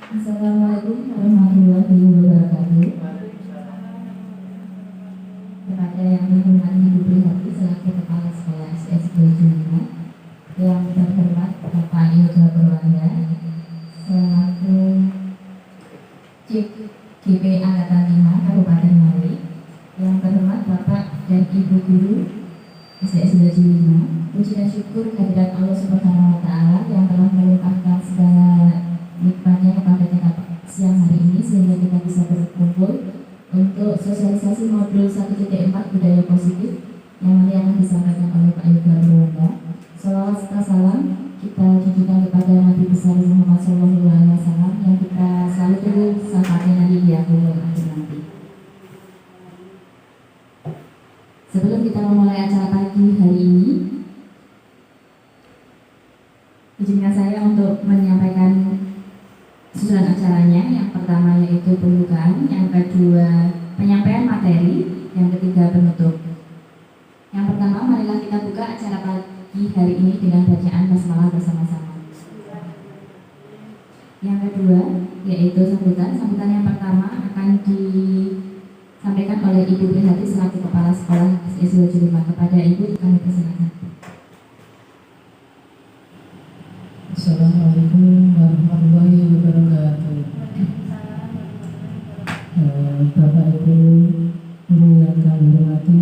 Assalamualaikum warahmatullahi wabarakatuh. Kepada yang dihormati Ibu Prihati selaku Kepala Sekolah SSD Juliana, yang terhormat Bapak Yoga Purwanda selaku GP Angkatan 5 Kabupaten Ngawi, yang terhormat Bapak dan Ibu Guru SSD Juliana, puji dan syukur kehadirat Allah Subhanahu wa Ta'ala yang telah melimpahkan segala nikmatnya kepada kita siang hari ini sehingga kita bisa berkumpul untuk sosialisasi modul 1.4 budaya positif yang nanti akan disampaikan oleh Pak Yoga Purwanda. Salawat serta salam kita tujukan kepada Nabi besar Muhammad SAW yang kita selalu tunggu sahabatnya nanti di akhir nanti. Sebelum kita memulai acara pagi hari ini, izinkan saya untuk menyampaikan susunan acaranya. Yang pertama yaitu pembukaan, yang kedua penyampaian materi, yang ketiga penutup. Yang pertama, marilah kita buka acara pagi hari ini dengan bacaan basmalah bersama-sama. Yang kedua yaitu sambutan. Sambutan yang pertama akan disampaikan oleh Ibu Prihati selaku Kepala Sekolah SSD Juliman. Kepada Ibu kami persilakan. Assalamualaikum warahmatullahi wabarakatuh. Bapak Ibu guru yang kami hormati,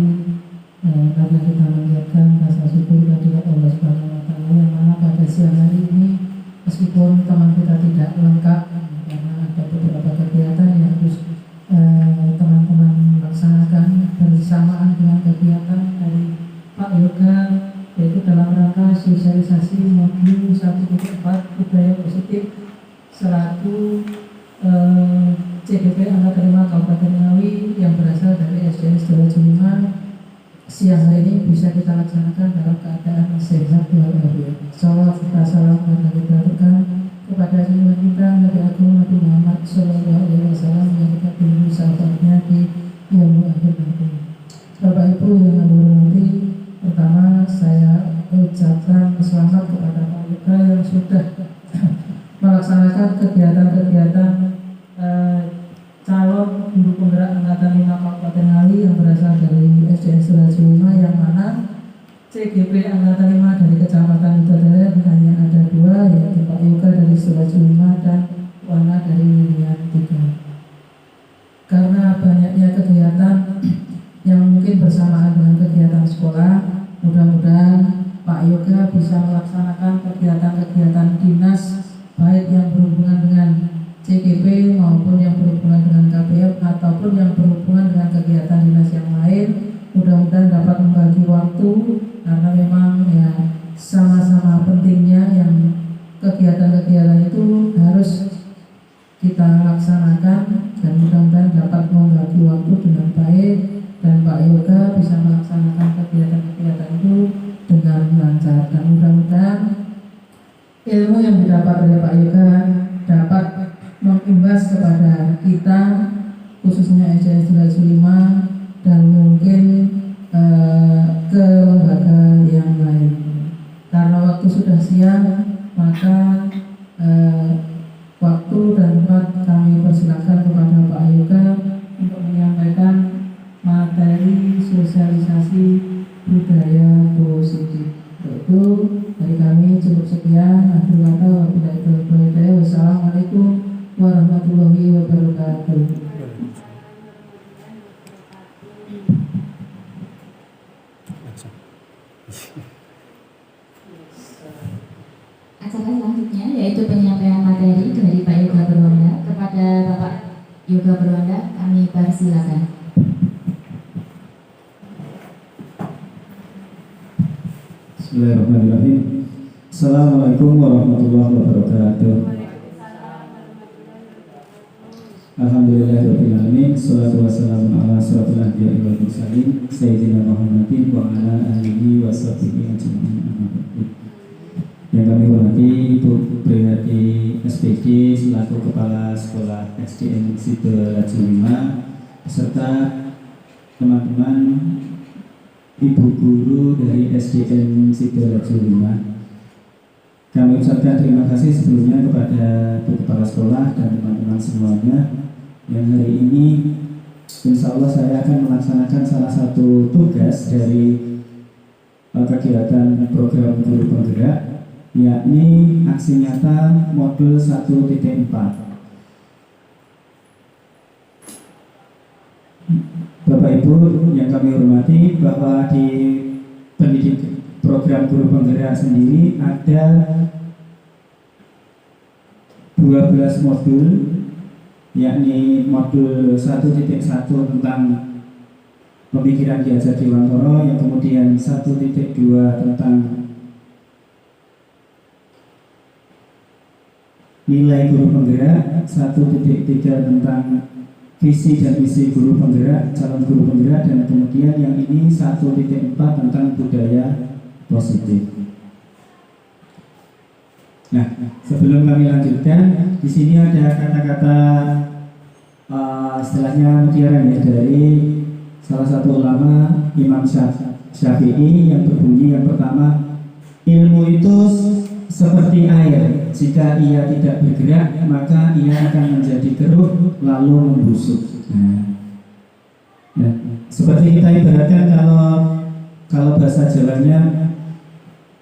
karena kita mengingatkan rasa syukur kehadirat Allah Subhanahu wa Ta'ala yang mana pada siang hari ini meskipun teman kita tidak lengkap karena ada beberapa kegiatan yang harus teman-teman laksanakan bersamaan dengan kegiatan dari Pak Yoga, yaitu dalam rangka sosialisasi modul 1.4 budaya positif selaku CGP Angkatan 5 Kabupaten Ngawi yang berasal dari SDN Sekolah Juliman. Siang hari ini bisa kita laksanakan dalam keadaan sehat walafiat. Salawat serta salam yang kita aturkan kepada junjungan kita Nabi Agung Nabi Muhammad SAW yang kita tunggu sahabatnya di yaumul akhir nanti. Bapak Ibu yang kami hormati, pertama saya ucapkan selamat kepada Pak Yoga yang sudah melaksanakan kegiatan-kegiatan calon guru penggerak Angkatan 5 Kabupaten Ngawi yang berasal dari SDN Sekolah Juliman, yang mana CGP Angkatan 5 dari Kecamatan Widodaren hanya ada 2, yaitu Pak Yoga dari Sekolah Juliman dan Wana dari Wilian 3. Karena banyaknya kegiatan yang mungkin bersamaan dengan kegiatan sekolah, mudah-mudahan Pak Yoga bisa melaksanakan kegiatan-kegiatan dinas baik yang berhubungan dengan CGP maupun yang berhubungan dengan KPF ataupun yang berhubungan dengan kegiatan dinas yang lain. Mudah-mudahan dapat membagi waktu karena memang ya sama-sama pentingnya yang kegiatan-kegiatan itu harus kita laksanakan, dan mudah-mudahan dapat membagi waktu dengan baik dan Pak Yoga bisa melaksanakan kegiatan-kegiatan itu dengan lancar, dan mudah-mudahan ilmu yang didapat oleh Pak Yoga dapat mengimbas kepada kita khususnya SDN Sekolah Juliman dan mungkin ke lembaga yang lain. Karena waktu sudah siang, maka waktu dan tempat kami persilakan kepada Pak Yoga untuk menyampaikan materi sosialisasi budaya positif. Yaitu dari kami cukup sekian. Akhir kata wabillahi taufiq wal hidayah. Wassalamualaikum warahmatullahi wabarakatuh. Acara selanjutnya yaitu penyampaian materi dari Pak Yoga Purwanda. Kepada Bapak Yoga Purwanda kami persilakan. Bismillahirrahmanirrahim. Assalamualaikum warahmatullahi wabarakatuh. Alhamdulillahirabbil alamin, shalatu wassalamu ala asyrofil anbiya'i wal mursalin sayyidina Muhammadin wa ala alihi washabbihi ajmain. Yang kami hormati Ibu Prihati SPG selaku Kepala Sekolah SDN Sidoarjo 5 beserta teman-teman Ibu guru dari SDN Sidoarjo 5. Kami ucapkan terima kasih sebelumnya kepada Bu Kepala Sekolah dan teman-teman semuanya yang hari ini insya Allah saya akan melaksanakan salah satu tugas dari kegiatan program guru penggerak, yakni aksi nyata modul 1.4. Bapak Ibu yang kami hormati, bahwa di pendidik program guru penggerak sendiri ada 12 modul, yakni modul 1.1 tentang pemikiran Ki Hajar Dewantara, yang kemudian 1.2 tentang nilai guru penggerak, 1.3 tentang visi dan misi guru penggerak, calon guru penggerak, dan kemudian yang ini 1.4 tentang budaya positif. Nah, sebelum kami lanjutkan, di sini ada kata-kata istilahnya mutiara ya, dari salah satu ulama Imam Syafi'i yang berbunyi yang pertama, ilmu itu seperti air, jika ia tidak bergerak maka ia akan menjadi keruh lalu membusuk. Nah, seperti kita ibaratkan kalau bahasa Jawanya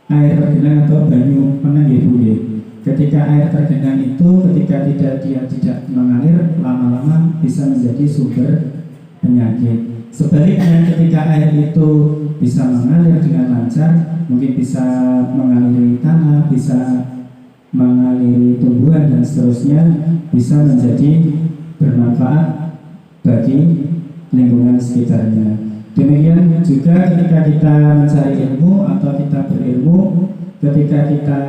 air tergenang atau banyu menang ya Bu ya. Ketika air tergenang itu ketika dia tidak mengalir, lama-lama bisa menjadi sumber penyakit. Sebaliknya ketika air itu bisa mengalir dengan lancar, mungkin bisa mengaliri tanah, bisa mengaliri tumbuhan dan seterusnya, bisa menjadi bermanfaat bagi lingkungan sekitarnya. Demikian juga ketika kita mencari ilmu atau kita berilmu, ketika kita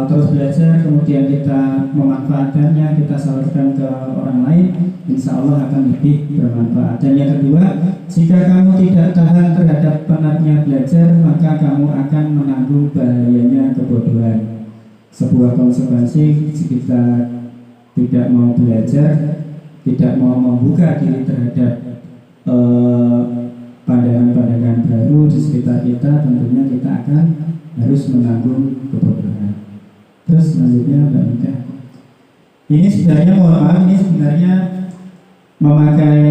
terus belajar, kemudian kita memanfaatkannya, kita salurkan ke orang lain, insya Allah akan lebih bermanfaat. Dan yang kedua, jika kamu tidak tahan terhadap penatnya belajar, maka kamu akan menanggung bahayanya kebodohan. Sebuah konsekuensi jika tidak mau belajar, tidak mau membuka diri terhadap pandangan-pandangan baru di sekitar kita, tentunya kita akan harus menanggung kebodohan. Terus selanjutnya Mbak Nika, ini sebenarnya mohon maaf, ini sebenarnya memakai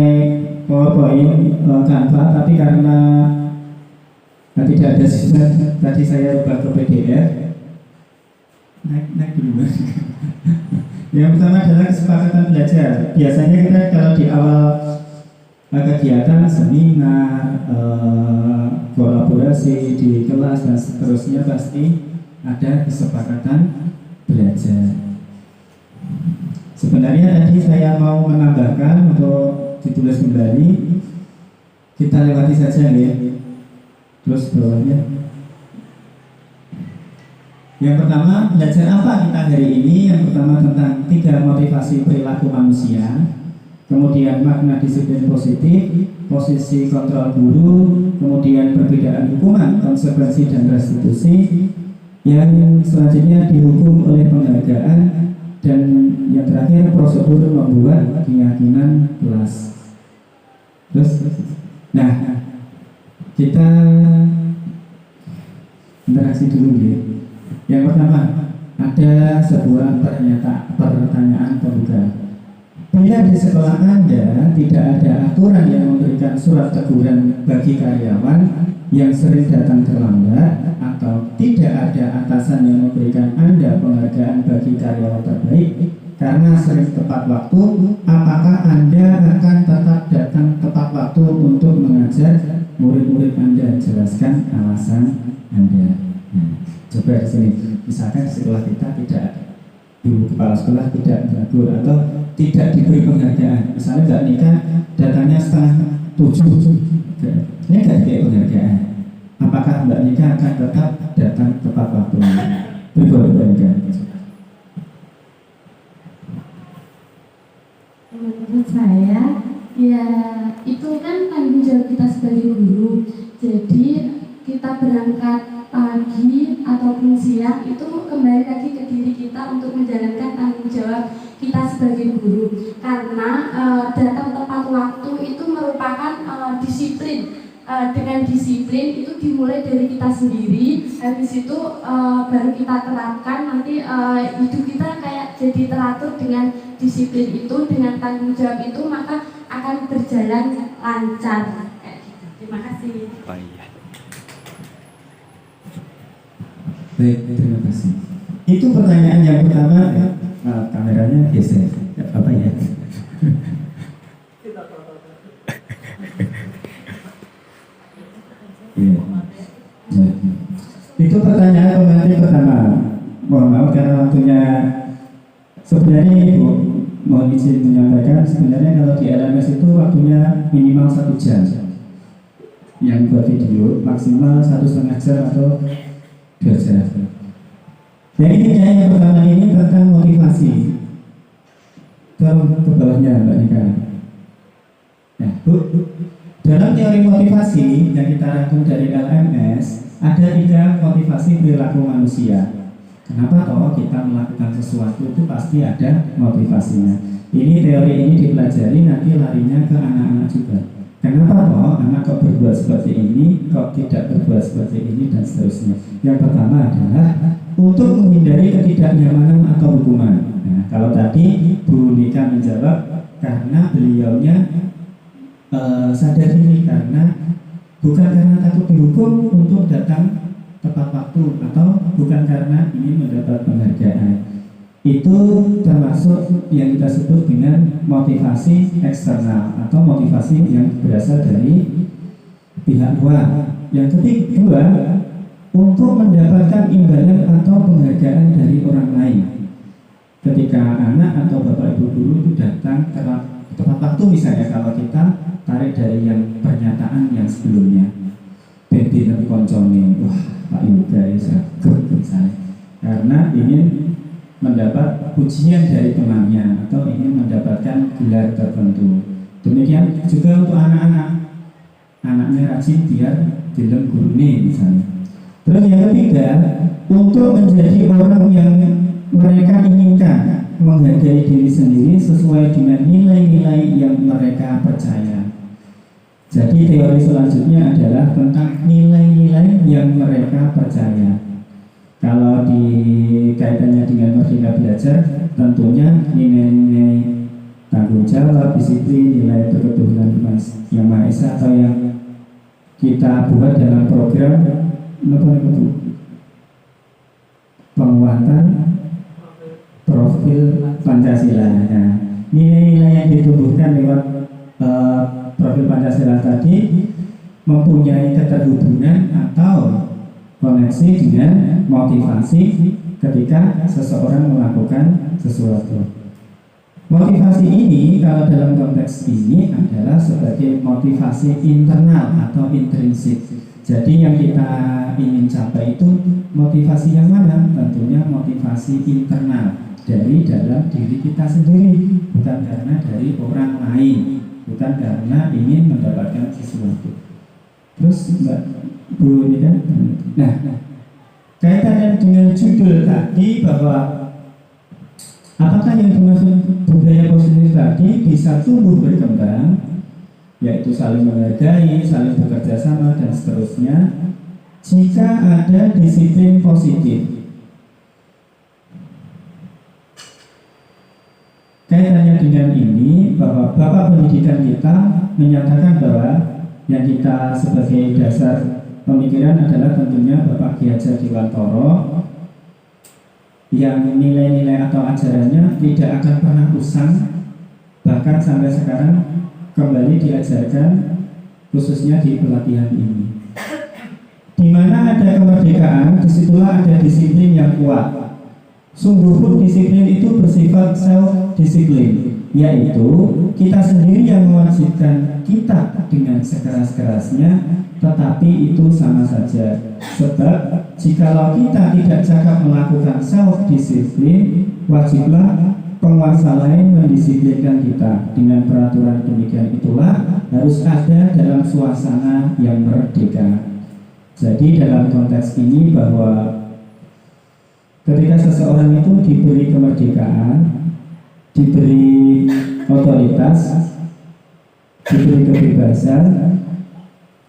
PowerPoint Canva, tapi karena tidak ada sistem, tadi saya ubah ke PDF. Naik dulu. Yang pertama adalah kesepakatan belajar. Biasanya kita kalau di awal kegiatan seminar, kolaborasi di kelas dan seterusnya pasti ada kesepakatan belajar. Sebenarnya tadi saya mau menambahkan untuk ditulis kembali, kita lewati saja ya. Terus bawahnya. Yang pertama, belajar apa kita hari ini? Yang pertama tentang 3 motivasi perilaku manusia. Kemudian makna disiplin positif, posisi kontrol guru, kemudian perbedaan hukuman, konsekuensi dan restitusi. Yang selanjutnya dihukum oleh penghargaan, dan yang terakhir prosedur membuat keyakinan kelas. Terus, nah kita interaksi dulu ya. Yang pertama ada sebuah pertanyaan pembuka. Bila di sekolah Anda tidak ada aturan yang memberikan surat teguran bagi karyawan yang sering datang terlambat, atau tidak ada atasan yang memberikan Anda penghargaan bagi karyawan terbaik karena sering tepat waktu, apakah Anda akan tetap datang tepat waktu untuk mengajar murid-murid Anda? Jelaskan alasan Anda. Coba di sini, misalkan di sekolah kita tidak ada, ibu kepala sekolah tidak menegur atau tidak diberi penghargaan. Misalnya Mbak Nika datangnya 6:30, ini nggak diberi penghargaan. Apakah Mbak Nika akan tetap datang tepat waktu? Beri Mbak Nika. Menurut saya, ya itu kan tanggung jawab kita sebagai guru. Jadi kita berangkat pagi ataupun siang itu kembali lagi ke diri kita untuk menjalankan tanggung jawab kita sebagai guru. Karena datang tepat waktu itu merupakan disiplin dengan disiplin itu dimulai dari kita sendiri. Habis itu baru kita terapkan, nanti hidup kita kayak jadi teratur dengan disiplin itu, dengan tanggung jawab itu, maka akan berjalan lancar kayak gitu. Terima kasih. Oh iya. Baik, terima kasih. Itu pertanyaan yang pertama. Kameranya geser. Apa ya? Iya. Ya. Itu pertanyaan pemantik pertama. Mohon maaf karena waktunya. Sebenarnya Ibu mohon izin menyampaikan, sebenarnya kalau di LMS itu waktunya minimal 1 jam. Yang buat video maksimal 1,5 jam atau 2 jam. Jadi yang pertama ini tentang motivasi. Tolong ke bawahnya Mbak Nika. Nah, Bu, dalam teori motivasi yang kita rangkum dari LMS ada 3 motivasi perilaku manusia. Kenapa toh kita melakukan sesuatu itu pasti ada motivasinya. Ini teori ini dipelajari nanti larinya ke anak-anak juga. Kenapa toh anak kok berbuat seperti ini, kok tidak berbuat seperti ini dan seterusnya. Yang pertama adalah untuk menghindari ketidaknyamanan atau hukuman. Nah, kalau tadi Bu Nika menjawab karena beliaunya sadar diri, karena bukan karena takut dihukum untuk datang tepat waktu atau bukan karena ingin mendapat penghargaan. Itu termasuk yang kita sebut dengan motivasi eksternal atau motivasi yang berasal dari pihak luar. Yang ketiga, untuk mendapatkan imbalan atau penghargaan dari orang lain. Ketika anak atau bapak ibu guru itu datang tepat waktu, misalnya kalau kita tarik dari yang pernyataan yang sebelumnya, bedi dan koncone, wah Pak Yoga ya sakit misalnya, karena ingin mendapat pujian dari temannya atau ingin mendapatkan gelar tertentu. Demikian juga untuk anak-anak, anaknya rajin biar dilem gurune misalnya. Terus yang ketiga, untuk menjadi orang yang mereka inginkan, menghargai diri sendiri sesuai dengan nilai-nilai yang mereka percaya. Jadi teori selanjutnya adalah tentang nilai-nilai yang mereka percaya. Kalau kaitannya dengan Merdeka Belajar, tentunya nilai-nilai tanggung jawab, disiplin, nilai berketuhanan yang Maha Esa atau yang kita buat dalam program penguatan profil Pancasila. Nah, nilai-nilai yang ditumbuhkan lewat profil Pancasila tadi mempunyai keterhubungan atau koneksi dengan motivasi ketika seseorang melakukan sesuatu. Motivasi ini kalau dalam konteks ini adalah sebagai motivasi internal atau intrinsik. Jadi yang kita ingin capai itu motivasi yang mana? Tentunya motivasi internal dari dalam diri kita sendiri, bukan karena dari orang lain, bukan karena ingin mendapatkan sesuatu. Terus Mbak Bu ini kan, nah kaitannya dengan judul tadi bahwa apakah yang dimaksud budaya positif tadi bisa tumbuh berkembang, yaitu saling menghargai, saling bekerja sama dan seterusnya, jika ada disiplin positif. Kaitannya dengan ini bahwa Bapak Pendidikan kita menyatakan bahwa yang kita sebagai dasar pemikiran adalah tentunya Bapak Ki Hajar Dewantoro yang nilai-nilai atau ajarannya tidak akan pernah usang, bahkan sampai sekarang kembali diajarkan khususnya di pelatihan ini. Di mana ada kemerdekaan, disitulah ada disiplin yang kuat. Sungguh pun disiplin itu bersifat self-disiplin, yaitu kita sendiri yang mewajibkan kita dengan sekeras-kerasnya, tetapi itu sama saja. Sebab jikalau kita tidak cakap melakukan self-disiplin, wajiblah penguasa lain mendisiplinkan kita. Dengan peraturan demikian itulah harus ada dalam suasana yang merdeka. Jadi dalam konteks ini bahwa ketika seseorang itu diberi kemerdekaan, diberi otoritas, diberi kebebasan,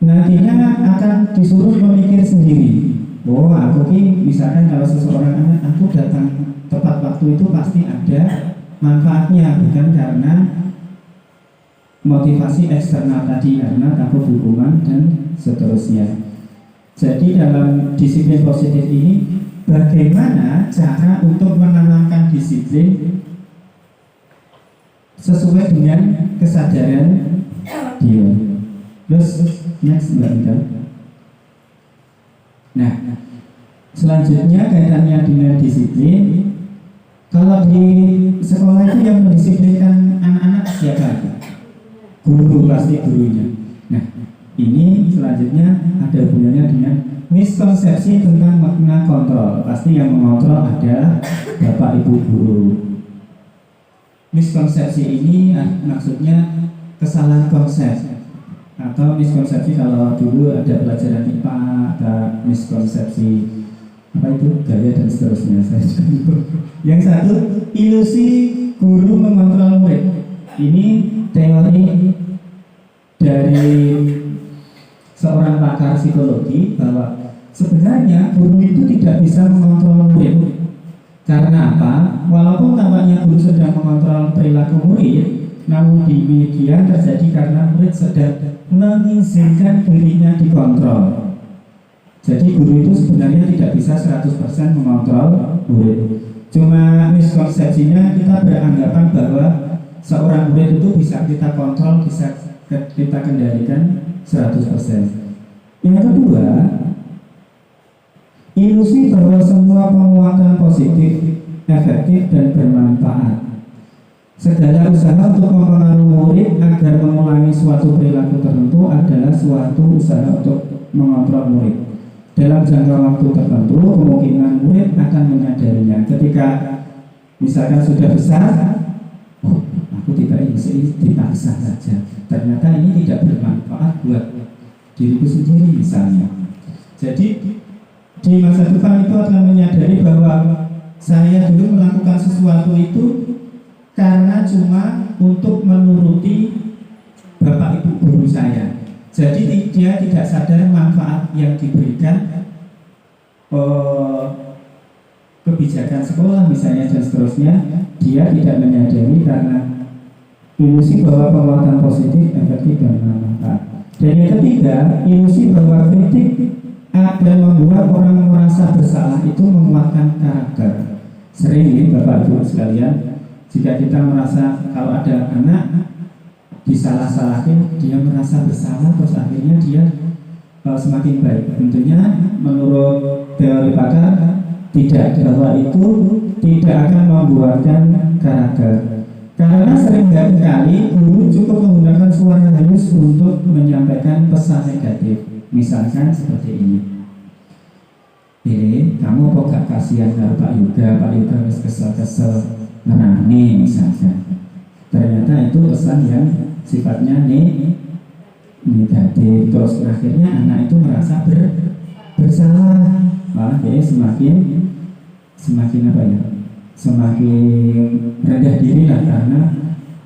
nantinya akan disuruh memikir sendiri. Oh, aku ki misalkan kalau seseorang anak, aku datang tepat waktu itu pasti ada manfaatnya, bukan karena motivasi eksternal tadi, karena takut hukuman dan seterusnya. Jadi dalam disiplin positif ini, bagaimana cara untuk menanamkan disiplin sesuai dengan kesadaran dia. Terus next Mbak Ida. Nah, selanjutnya kaitannya dengan disiplin. Kalau di sekolah itu yang mendisiplinkan anak-anak siapa? Guru, pasti gurunya. Nah, ini selanjutnya ada hubungannya dengan miskonsepsi tentang makna kontrol. Pasti yang mengontrol adalah Bapak Ibu guru. Miskonsepsi ini maksudnya kesalahan konsep atau miskonsepsi. Kalau dulu ada pelajaran IPA, ada miskonsepsi apa itu gaya dan seterusnya, saya juga lupa. Yang satu, ilusi guru mengontrol murid. Ini teori dari seorang pakar psikologi bahwa sebenarnya guru itu tidak bisa mengontrol murid. Karena apa? Walaupun tampaknya guru sedang mengontrol perilaku murid, namun demikian terjadi karena murid sedang mengizinkan dirinya dikontrol. Jadi guru itu sebenarnya tidak bisa 100% mengontrol murid. Cuma miskonsepsinya kita beranggapan bahwa seorang murid itu bisa kita kontrol, bisa kita kendalikan 100%. Yang kedua, ilusi bahwa semua penguatan positif, efektif dan bermanfaat. Segala usaha untuk mempengaruhi murid agar mengulangi suatu perilaku tertentu adalah suatu usaha untuk mengontrol murid. Dalam jangka waktu tertentu, kemungkinan murid akan menyadarinya. Ketika misalkan sudah besar, oh, aku tidak ingin dipaksa saja. Ternyata ini tidak bermanfaat buat diriku sendiri misalnya. Jadi di masa depan itu akan menyadari bahwa saya dulu melakukan sesuatu itu karena cuma untuk menuruti Bapak Ibu guru saya. Jadi dia tidak sadar manfaat yang diberikan kebijakan sekolah misalnya dan seterusnya. Dia tidak menyadari karena ilusi bahwa penguatan positif, efektif dan bermanfaat. Dan yang ketiga, ilusi bahwa kritik dan membuat orang merasa bersalah itu menguatkan karakter. Sering ini Bapak Ibu sekalian, jika kita merasa kalau ada anak disalah-salahin, dia merasa bersalah, terus akhirnya dia semakin baik. Tentunya menurut teori pakar tidak, bahwa itu tidak akan membuatkan karakter. Karena seringkali guru cukup menggunakan suara halus untuk menyampaikan pesan negatif. Misalkan seperti ini. Kamu kok gak kasihan karo Pak Yoga wis kesel-kesel menani misalkan. Ternyata itu pesan yang sifatnya negatif. Terus akhirnya anak itu merasa bersalah, malah dia semakin apa ya, semakin rendah diri lah, karena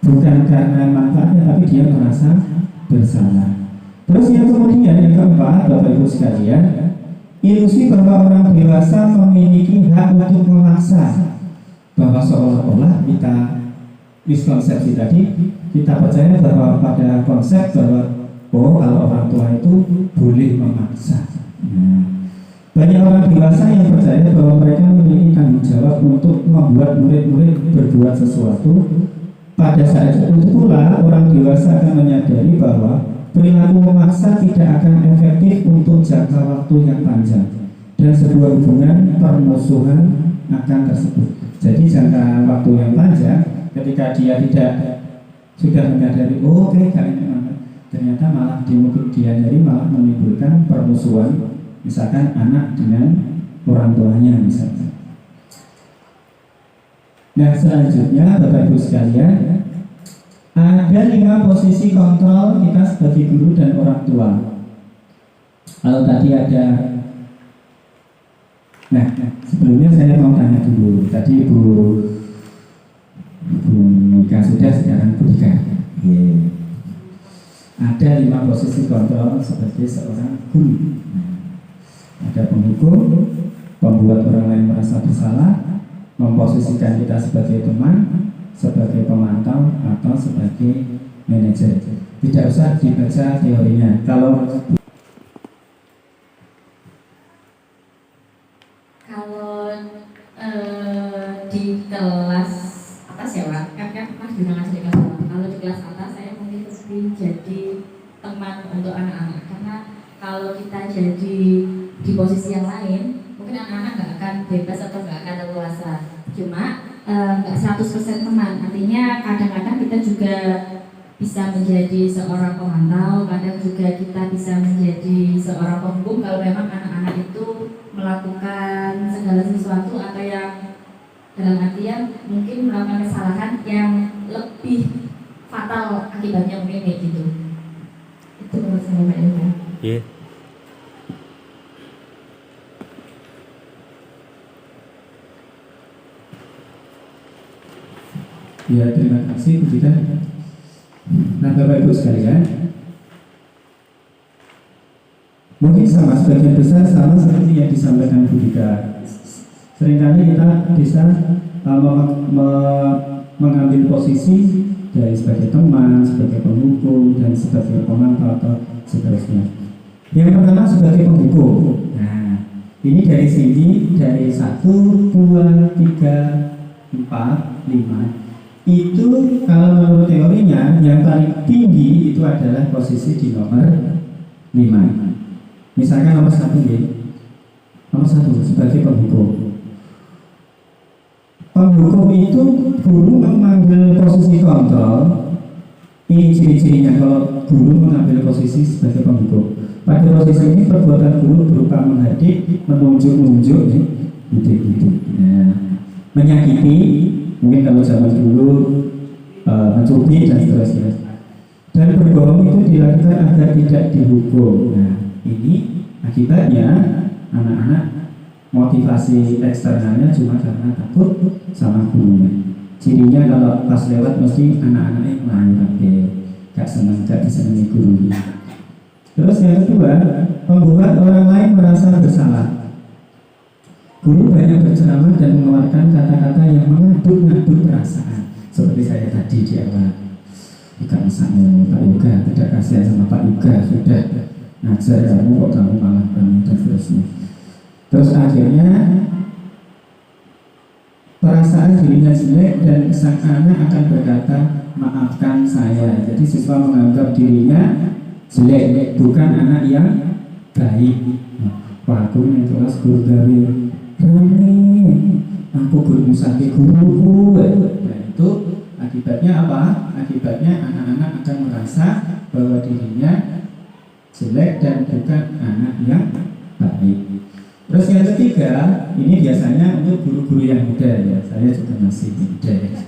bukan karena manfaatnya tapi dia merasa bersalah. Terus yang kemudian yang keempat, Bapak Ibu sekalian, ilusi bahwa orang dewasa memiliki hak untuk memaksa, bahwa seolah-olah kita miskonsepsi tadi, kita percaya bahwa pada konsep bahwa kalau orang tua itu boleh memaksa. Banyak orang dewasa yang percaya bahwa mereka memiliki tanggung jawab untuk membuat murid-murid berbuat sesuatu. Pada saat itu pula orang dewasa akan menyadari bahwa perilaku memaksa tidak akan efektif untuk jangka waktu yang panjang, dan sebuah hubungan permusuhan akan tersebut. Jadi jangka waktu yang panjang, ketika dia tidak sudah menyadari, ternyata malah dianyari malah menimbulkan permusuhan, misalkan anak dengan orang tuanya misalkan. Nah, selanjutnya Bapak Ibu sekalian, ada 5 posisi kontrol kita sebagai guru dan orang tua. Kalau tadi ada, nah sebelumnya saya mau tanya dulu. Tadi Bu Nika sudah, sekarang Bu Nika. Ada ada 5 posisi kontrol sebagai seorang guru. Ada penghukum, membuat orang lain merasa bersalah, memposisikan kita sebagai teman, sebagai pemantau, atau sebagai manajer. Tidak usah dibaca teorinya. Kalau di kelas atas ya Pak, kan Mas juga ngajar di kelas atas. Kalau di kelas atas saya mungkin lebih jadi teman untuk anak-anak, karena kalau kita jadi di posisi yang lain mungkin anak-anak nggak akan bebas atau nggak akan leluasa. Cuma nggak 100% teman, artinya kadang-kadang kita juga bisa menjadi seorang pemantau, kadang juga kita bisa menjadi seorang penghukum kalau memang anak-anak itu melakukan segala sesuatu atau yang dalam artian mungkin melakukan kesalahan yang lebih fatal akibatnya, mungkin kayak gitu. Itu menurut saya Pak Ilka. Iya. ya terima kasih Bu Dita. Nah Bapak Ibu sekalian, mungkin sama sebagian besar sama seperti yang disampaikan Bu Dita. Seringkali kita bisa mengambil posisi dari sebagai teman, sebagai penghukum, dan sebagai pemantau atau seterusnya. Yang pertama sebagai penghukum. Nah, ini dari sini dari 1, 2, 3, 4, 5. Itu kalau menurut teorinya yang paling tinggi itu adalah posisi di nomor 5. Misalkan nomor 1 ya. Nomor 1 sebagai penghukum. Penghukum itu guru mengambil posisi kontrol. Ini ciri-cirinya kalau guru mengambil posisi sebagai penghukum. Pada posisi ini perbuatan guru berupa menghadik, menunjuk-nunjuk, gitu. Nah, menyakiti, mungkin kalau zaman dulu mencuri dan seterusnya. Dan berbohong itu dilakukan agar tidak dihukum. Nah, ini akibatnya anak-anak motivasi eksternalnya cuma karena takut sama gurunya. Cirinya kalau pas lewat mesti anak-anaknya malu, gak senang, gak disenangi gurunya. Terus yang kedua, membuat orang lain merasa bersalah. Guru banyak berceramah dan mengeluarkan kata-kata yang mengaduk-ngaduk perasaan. Seperti saya tadi di awal. Jika misalnya Pak Yoga tidak kasihan sama Pak Yoga, sudah ngajar kamu kok kamu malah kamu dan seterusnya. Terus akhirnya perasaan dirinya jelek dan sang anak akan berkata maafkan saya. Jadi siswa menganggap dirinya jelek, bukan anak yang baik. Wah, aku yang kelas guru gawe rame, aku guru sakit guruku. Nah itu akibatnya apa? Akibatnya anak-anak akan merasa bahwa dirinya jelek dan bukan anak yang baik. Terus yang ketiga, ini biasanya untuk guru-guru yang muda ya, saya juga masih muda ya.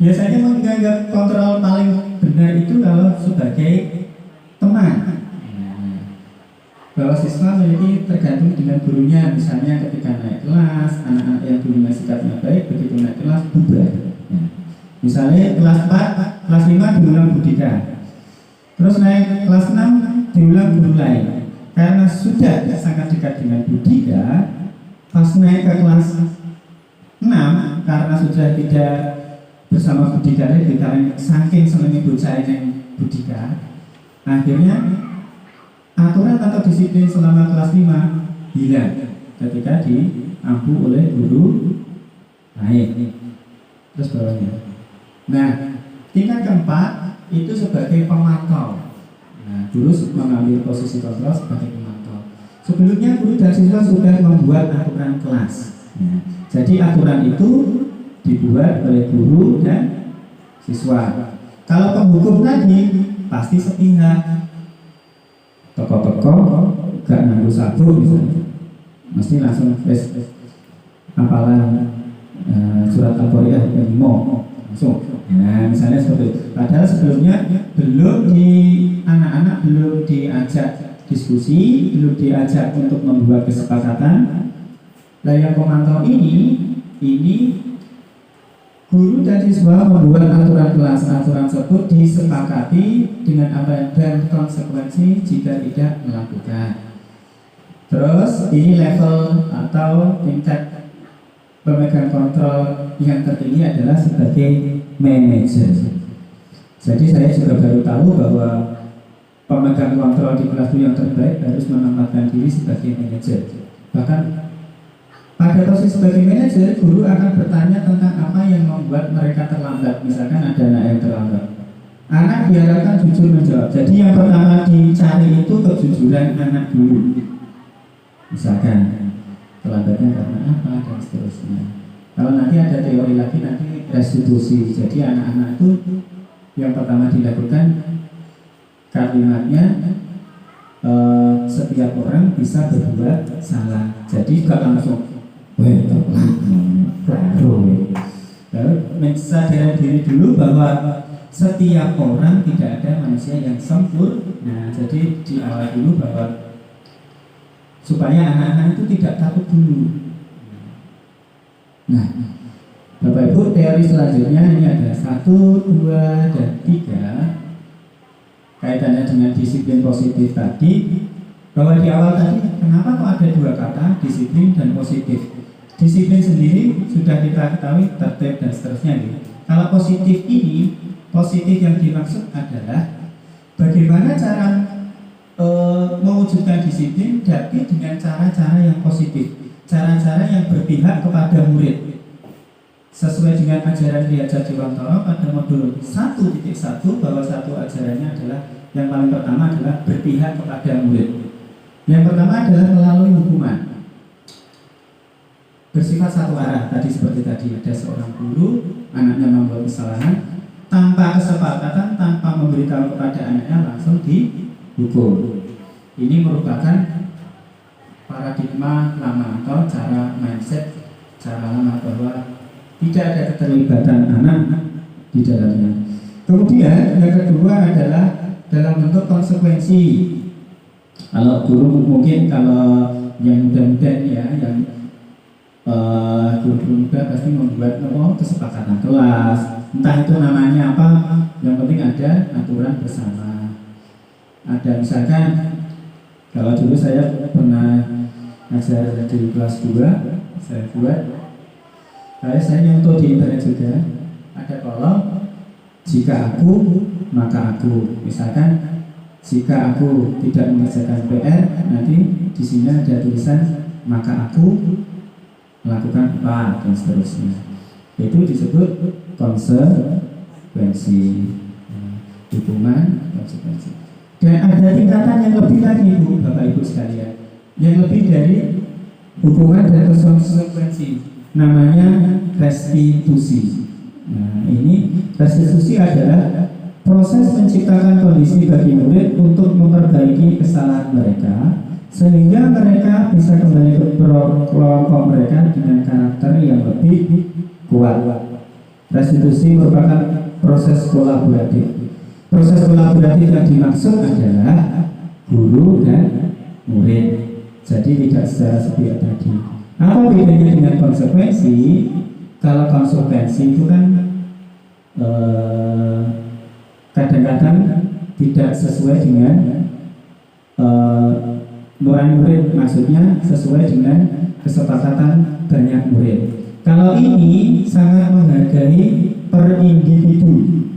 Biasanya menganggap kontrol paling benar itu kalau sebagai teman. Bahwa siswa memiliki tergantung dengan gurunya, misalnya ketika naik kelas, anak-anak yang dulunya sikapnya baik, begitu naik kelas bubar. Misalnya kelas 4, kelas 5 diulang Bu Dita. Terus naik kelas 6 diulang guru lain. Karena sudah sangat dekat dengan Bu Dita, pas naik ke kelas 6, karena sudah tidak bersama Bu Dita lagi, karena saking senangnya bocah yang Bu Dita, akhirnya aturan atau disiplin selama kelas 5 hilang ketika diampu oleh guru lain. Terus bawahnya. Nah, tingkat keempat itu sebagai pemantau. Nah, guru mengambil posisi kontrol sebagai pemantau. Sebelumnya guru dan siswa sudah membuat aturan kelas. Nah, jadi aturan itu dibuat oleh guru dan siswa. Kalau penghukum tadi pasti sepihak. Tokoh-tokoh gak nganggo sabuk misalnya, mesti langsung hafalan surat Al-Qari'ah yang 5 langsung. Nah, misalnya seperti itu. Padahal sebelumnya anak-anak belum diajak diskusi, belum diajak untuk membuat kesepakatan. Nah, yang pemantau ini Guru dan siswa membuat aturan kelas. Aturan tersebut disepakati dengan apa dan konsekuensi jika tidak melakukan. Terus ini level atau tingkat pemegang kontrol yang tertinggi adalah sebagai manajer. Jadi saya juga baru tahu bahwa pemegang kontrol di kelas yang terbaik harus menempatkan diri sebagai manajer. Bahkan pada posisi sebagai manajer, guru akan bertanya tentang apa yang membuat mereka terlambat. Misalkan ada anak yang terlambat, anak diharapkan jujur menjawab. Jadi yang pertama dicari itu kejujuran anak dulu. Misalkan terlambatnya karena apa dan seterusnya. Kalau nanti ada teori lagi nanti restitusi. Jadi anak-anak itu yang pertama dilakukan kalimatnya setiap orang bisa berbuat salah. Jadi gak langsung lalu mensadari diri dulu bahwa setiap orang tidak ada manusia yang sempurna. Jadi di awal dulu bahwa supaya anak-anak itu tidak takut dulu. Nah, Bapak Ibu, teori selanjutnya ini ada 1, 2, dan 3 kaitannya dengan disiplin positif tadi. Bahwa di awal tadi kenapa kok ada 2 kata, disiplin dan positif. Disiplin sendiri sudah kita ketahui tertib dan seterusnya. Kalau positif ini, positif yang dimaksud adalah bagaimana cara mewujudkan disiplin tapi dengan cara-cara yang positif, cara-cara yang berpihak kepada murid sesuai dengan ajaran Ki Hajar Dewantara pada modul 1.1 bahwa satu ajarannya adalah yang paling pertama adalah berpihak kepada murid. Yang pertama adalah melalui hukuman bersifat satu arah. Tadi seperti tadi ada seorang guru, anaknya membuat kesalahan, tanpa kesepakatan, tanpa memberitahu kepada anaknya langsung dihukum. Ini merupakan paradigma lama atau cara mindset, cara lama bahwa tidak ada keterlibatan anak di dalamnya. Kemudian yang kedua adalah dalam bentuk konsekuensi. Kalau guru mungkin kalau yang muda-muda ya, yang guru muda pasti membuat kesepakatan kelas, entah itu namanya apa, yang penting ada aturan bersama. Ada misalkan kalau dulu saya pernah ngajar di kelas 2, saya buat saya nyentuh di internet juga ada kolom jika aku maka aku. Misalkan jika aku tidak mengerjakan PR, nanti di sini ada tulisan maka aku melakukan apa dan seterusnya. Itu disebut konsekuensi, hukuman konsekuensi. Dan ada tingkatan yang lebih lagi, Bu, Bapak Ibu sekalian, yang lebih dari hukuman dan konsekuensi, namanya restitusi. Nah, ini restitusi adalah proses menciptakan kondisi bagi murid untuk memperbaiki kesalahan mereka sehingga mereka bisa kembali ke kelompok mereka dengan karakter yang lebih kuat. Restitusi merupakan proses kolaboratif. Proses kolaboratif yang dimaksud adalah guru dan murid. Jadi tidak secara sepihak tadi. Apa bedanya dengan konsekuensi? Kalau konsekuensi itu kan kadang-kadang tidak sesuai dengan nurani murid, maksudnya sesuai dengan kesepakatan banyak murid. Kalau ini sangat menghargai per individu,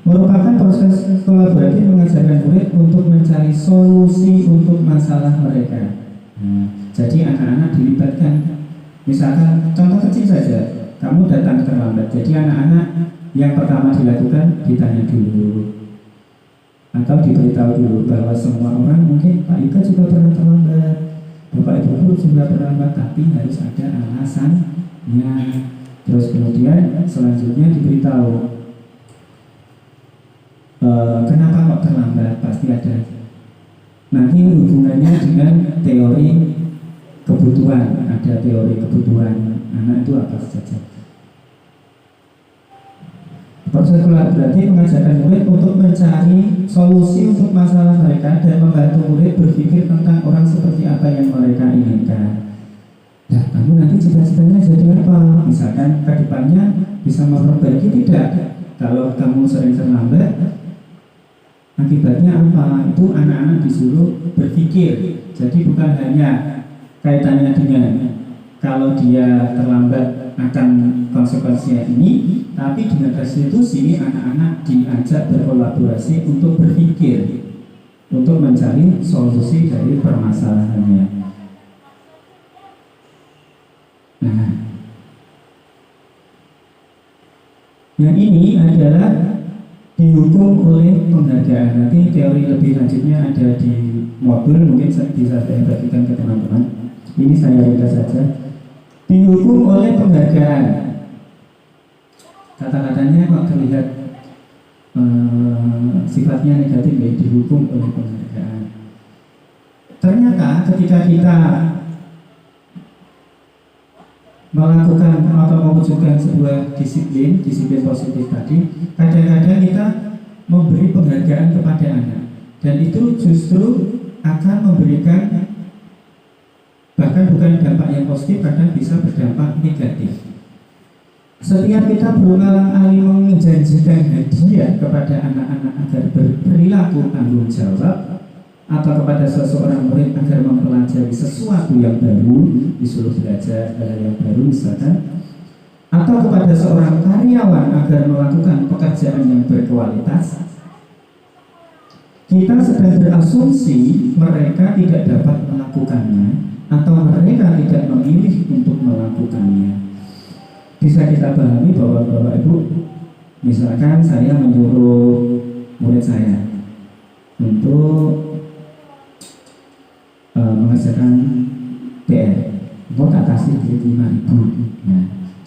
merupakan proses kolaboratif mengajarkan murid untuk mencari solusi untuk masalah mereka. Jadi anak-anak dilibatkan. Misalkan contoh kecil saja, kamu datang terlambat. Jadi anak-anak yang pertama dilakukan ditanya dulu atau diberitahu dulu bahwa semua orang mungkin Pak Ika juga pernah terlambat, Bapak Ibu guru juga terlambat, tapi harus ada alasannya. Terus kemudian selanjutnya diberitahu kenapa kok terlambat, pasti ada. Nanti hubungannya dengan teori kebutuhan, ada teori kebutuhan anak itu apa saja. Proses kolaboratif mengajarkan murid untuk mencari solusi untuk masalah mereka dan membantu murid berpikir tentang orang seperti apa yang mereka inginkan. Nah, kamu nanti cita-citanya jadi apa? Misalkan bisa memperbaiki? Tidak. Kalau kamu sering terlambat, akibatnya apa? Itu anak-anak disuruh berpikir. Jadi bukan hanya kaitannya dengan kalau dia terlambat akan konsekuensinya ini, tapi dengan restitusi anak-anak diajak berkolaborasi untuk berpikir, untuk mencari solusi dari permasalahannya. Nah, yang ini adalah dihukum oleh penghargaan. Nanti teori lebih lanjutnya ada di modul, mungkin bisa saya bagikan ke teman-teman. Ini saya ringkas saja. Dihukum oleh penghargaan. Kata-katanya kok terlihat sifatnya negatif, ya, dihukum oleh penghargaan. Ternyata ketika kita melakukan atau mewujudkan sebuah disiplin positif tadi, kadang-kadang kita memberi penghargaan kepada anak, dan itu justru akan memberikan, bahkan bukan dampak yang positif, kadang bisa berdampak negatif. Setiap kita berulang-alik menjanjikan hadiah kepada anak-anak agar berperilaku tanggung jawab, atau kepada seseorang murid agar mempelajari sesuatu yang baru, disuruh belajar hal yang baru misalkan, atau kepada seorang karyawan agar melakukan pekerjaan yang berkualitas, kita sedang berasumsi mereka tidak dapat melakukannya atau mereka tidak memilih untuk melakukannya. Bisa kita pahami bahwa Bapak Ibu, misalkan saya menyuruh murid saya untuk mengerjakan PR, mau tak kasih duit 5.000.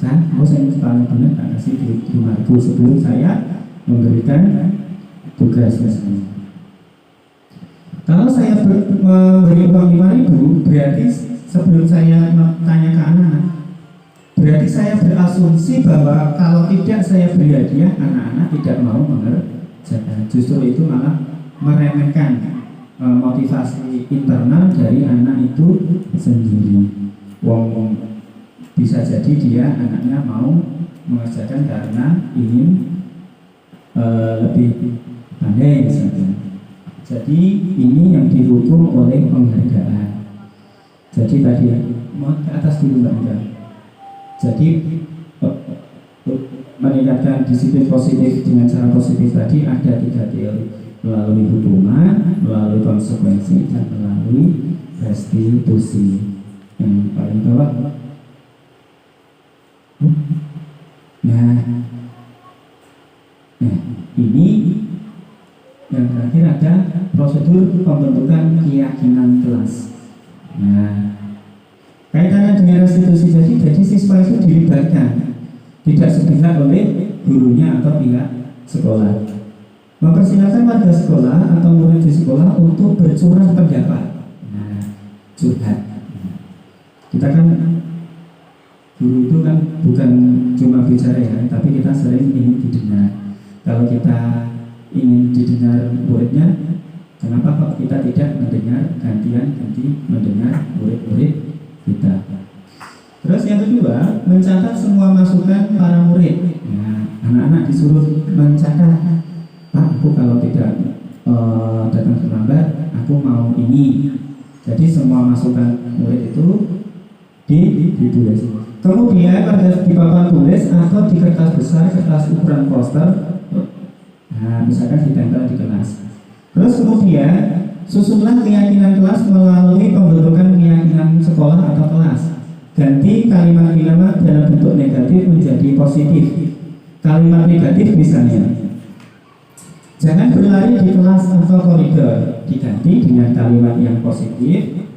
Nah, mau saya paling benar tak kasih duit 5.000 sebelum saya memberikan tugas misalnya. Kalau saya memberi uang 5.000, berarti sebelum saya tanya ke anak-anak, berarti saya berasumsi bahwa kalau tidak saya beri hadiah, anak-anak tidak mau mengerjakan. Justru itu malah meremehkan motivasi internal dari anak itu sendiri. Wong bisa jadi dia anaknya mau mengerjakan karena ingin lebih pandai misalnya. Jadi ini yang dihukum oleh penghargaan. Jadi tadi mau ke atas dulu Mbak Ida. Jadi meningkatkan disiplin positif dengan cara positif tadi ada 3 teori, melalui hukuman, melalui konsekuensi, dan melalui restitusi. Yang paling bawah. Nah, ini yang terakhir ada prosedur pembentukan keyakinan kelas. Nah, kaitannya dengan restitusi jadi siswa itu dilibatkan, tidak sepihak oleh gurunya atau pihak sekolah. Mempersilahkan warga sekolah atau murid di sekolah untuk bercurah pendapat. Nah, curhat. Kita kan guru itu kan bukan cuma bicara ya, tapi kita sering ingin didengar. Kalau kita ingin didengar muridnya, kenapa kok kita tidak mendengar ganti mendengar murid-murid kita? Terus yang kedua, mencatat semua masukan para murid. Nah, anak-anak disuruh mencatat. Pak, aku kalau tidak datang terlambat, aku mau ini. Jadi semua masukan murid itu ditulis. Kemudian pada di papan tulis atau di kertas besar, kertas ukuran poster, nah misalkan ditempel di kelas. Terus kemudian susunlah keyakinan kelas melalui pembentukan keyakinan sekolah atau kelas. Ganti kalimat-kalimat dalam bentuk negatif menjadi positif. Kalimat negatif misalnya, jangan berlari di kelas atau koridor, diganti dengan kalimat yang positif,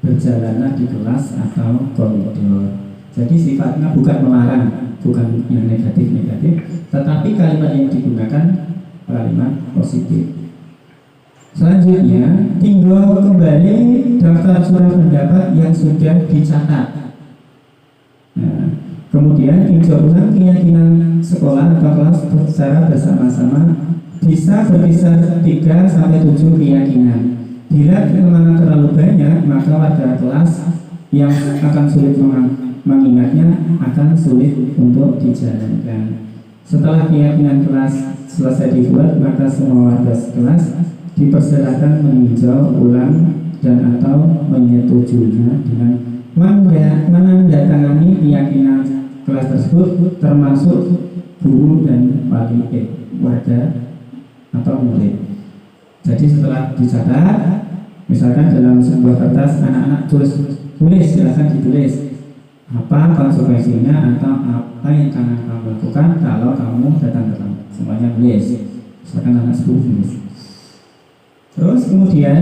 berjalanlah di kelas atau koridor. Jadi sifatnya bukan melarang, bukan yang negatif-negatif, tetapi kalimat yang digunakan kalimat positif. Selanjutnya, tinggal kembali daftar surat pendapat yang sudah dicatat. Nah, kemudian tinjau ulang keyakinan sekolah atau kelas secara bersama-sama, bisa berkisar 3-7 keyakinan. Bila keyakinan terlalu banyak, maka warga kelas yang akan sulit mengingatnya akan sulit untuk dijalankan. Setelah keyakinan kelas selesai dibuat, maka semua warga kelas dipersilakan meninjau ulang dan atau menyetujuinya dengan menandatangani keyakinan kelas tersebut, termasuk guru dan wali warga atau murid. Jadi setelah dicatat, misalkan dalam sebuah kertas anak-anak tulis, silakan ditulis apa konsekuensinya atau apa yang akan kamu lakukan kalau kamu datang terlambat. Semuanya tulis. Misalkan anak 10 tulis. Terus kemudian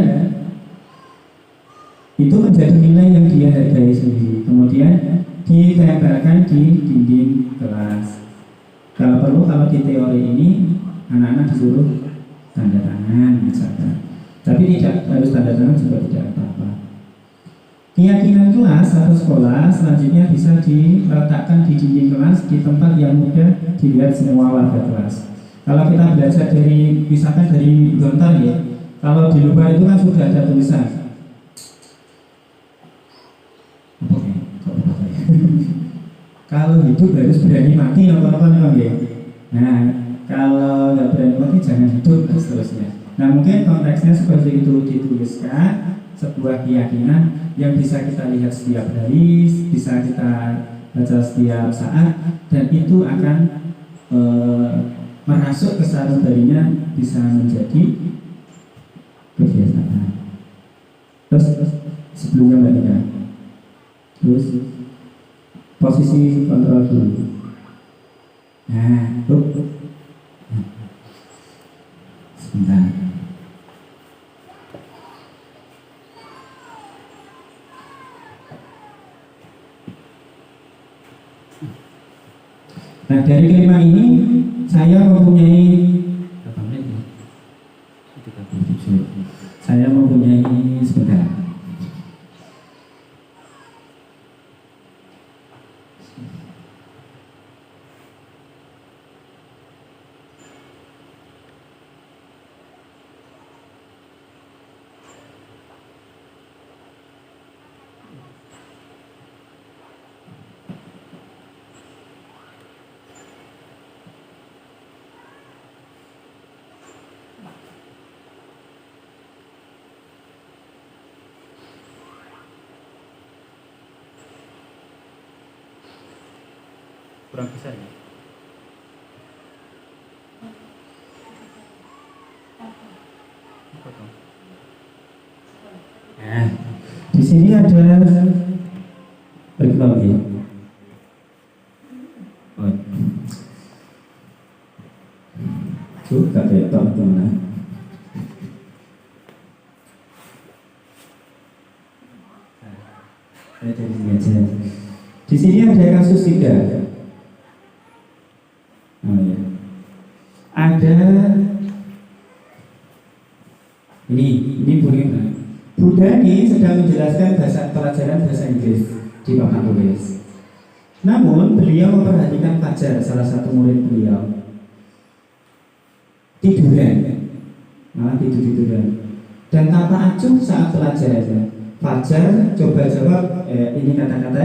itu menjadi nilai yang dia hargai sendiri. Kemudian ditempelkan di dinding kelas. Kalau perlu, kalau di teori ini anak-anak disuruh tanda tangan misalkan. Tapi tidak harus tanda tangan juga tidak apa-apa. Keyakinan kelas atau sekolah selanjutnya bisa diletakkan di dinding kelas di tempat yang mudah dilihat semua warga kelas. Kalau kita belajar dari, misalkan dari gontar ya, kalau di luar itu kan sudah ada tulisan. Oke, kalau hidup harus berani mati, apa-apa memang ya. Nah, kalau nggak berani mati jangan hidup dan seterusnya. Nah, mungkin konteksnya seperti itu, dituliskan sebuah keyakinan yang bisa kita lihat setiap hari, bisa kita baca setiap saat, dan itu akan merasuk ke sanubarinya, bisa menjadi kebiasaan. Terus sebelumnya Mbak Nika, terus posisi kontrol dulu. Nah, sebentar. Nah, dari kelima ini saya mempunyai berapa menit ya? 37. Saya mempunyai sebentar. Kurang besar ya? Nah, di sini ada berapa lagi? Oh, juga kayak teman-teman. Saya dari sini aja. Di sini ada kasus tidak. Ada ini Budani sedang menjelaskan pelajaran bahasa Inggris di papan tulis. Namun beliau memperhatikan Fajar, salah satu murid beliau, tiduran, malah tiduran, dan tanpa acuh saat pelajaran. Fajar coba jawab, ini kata-kata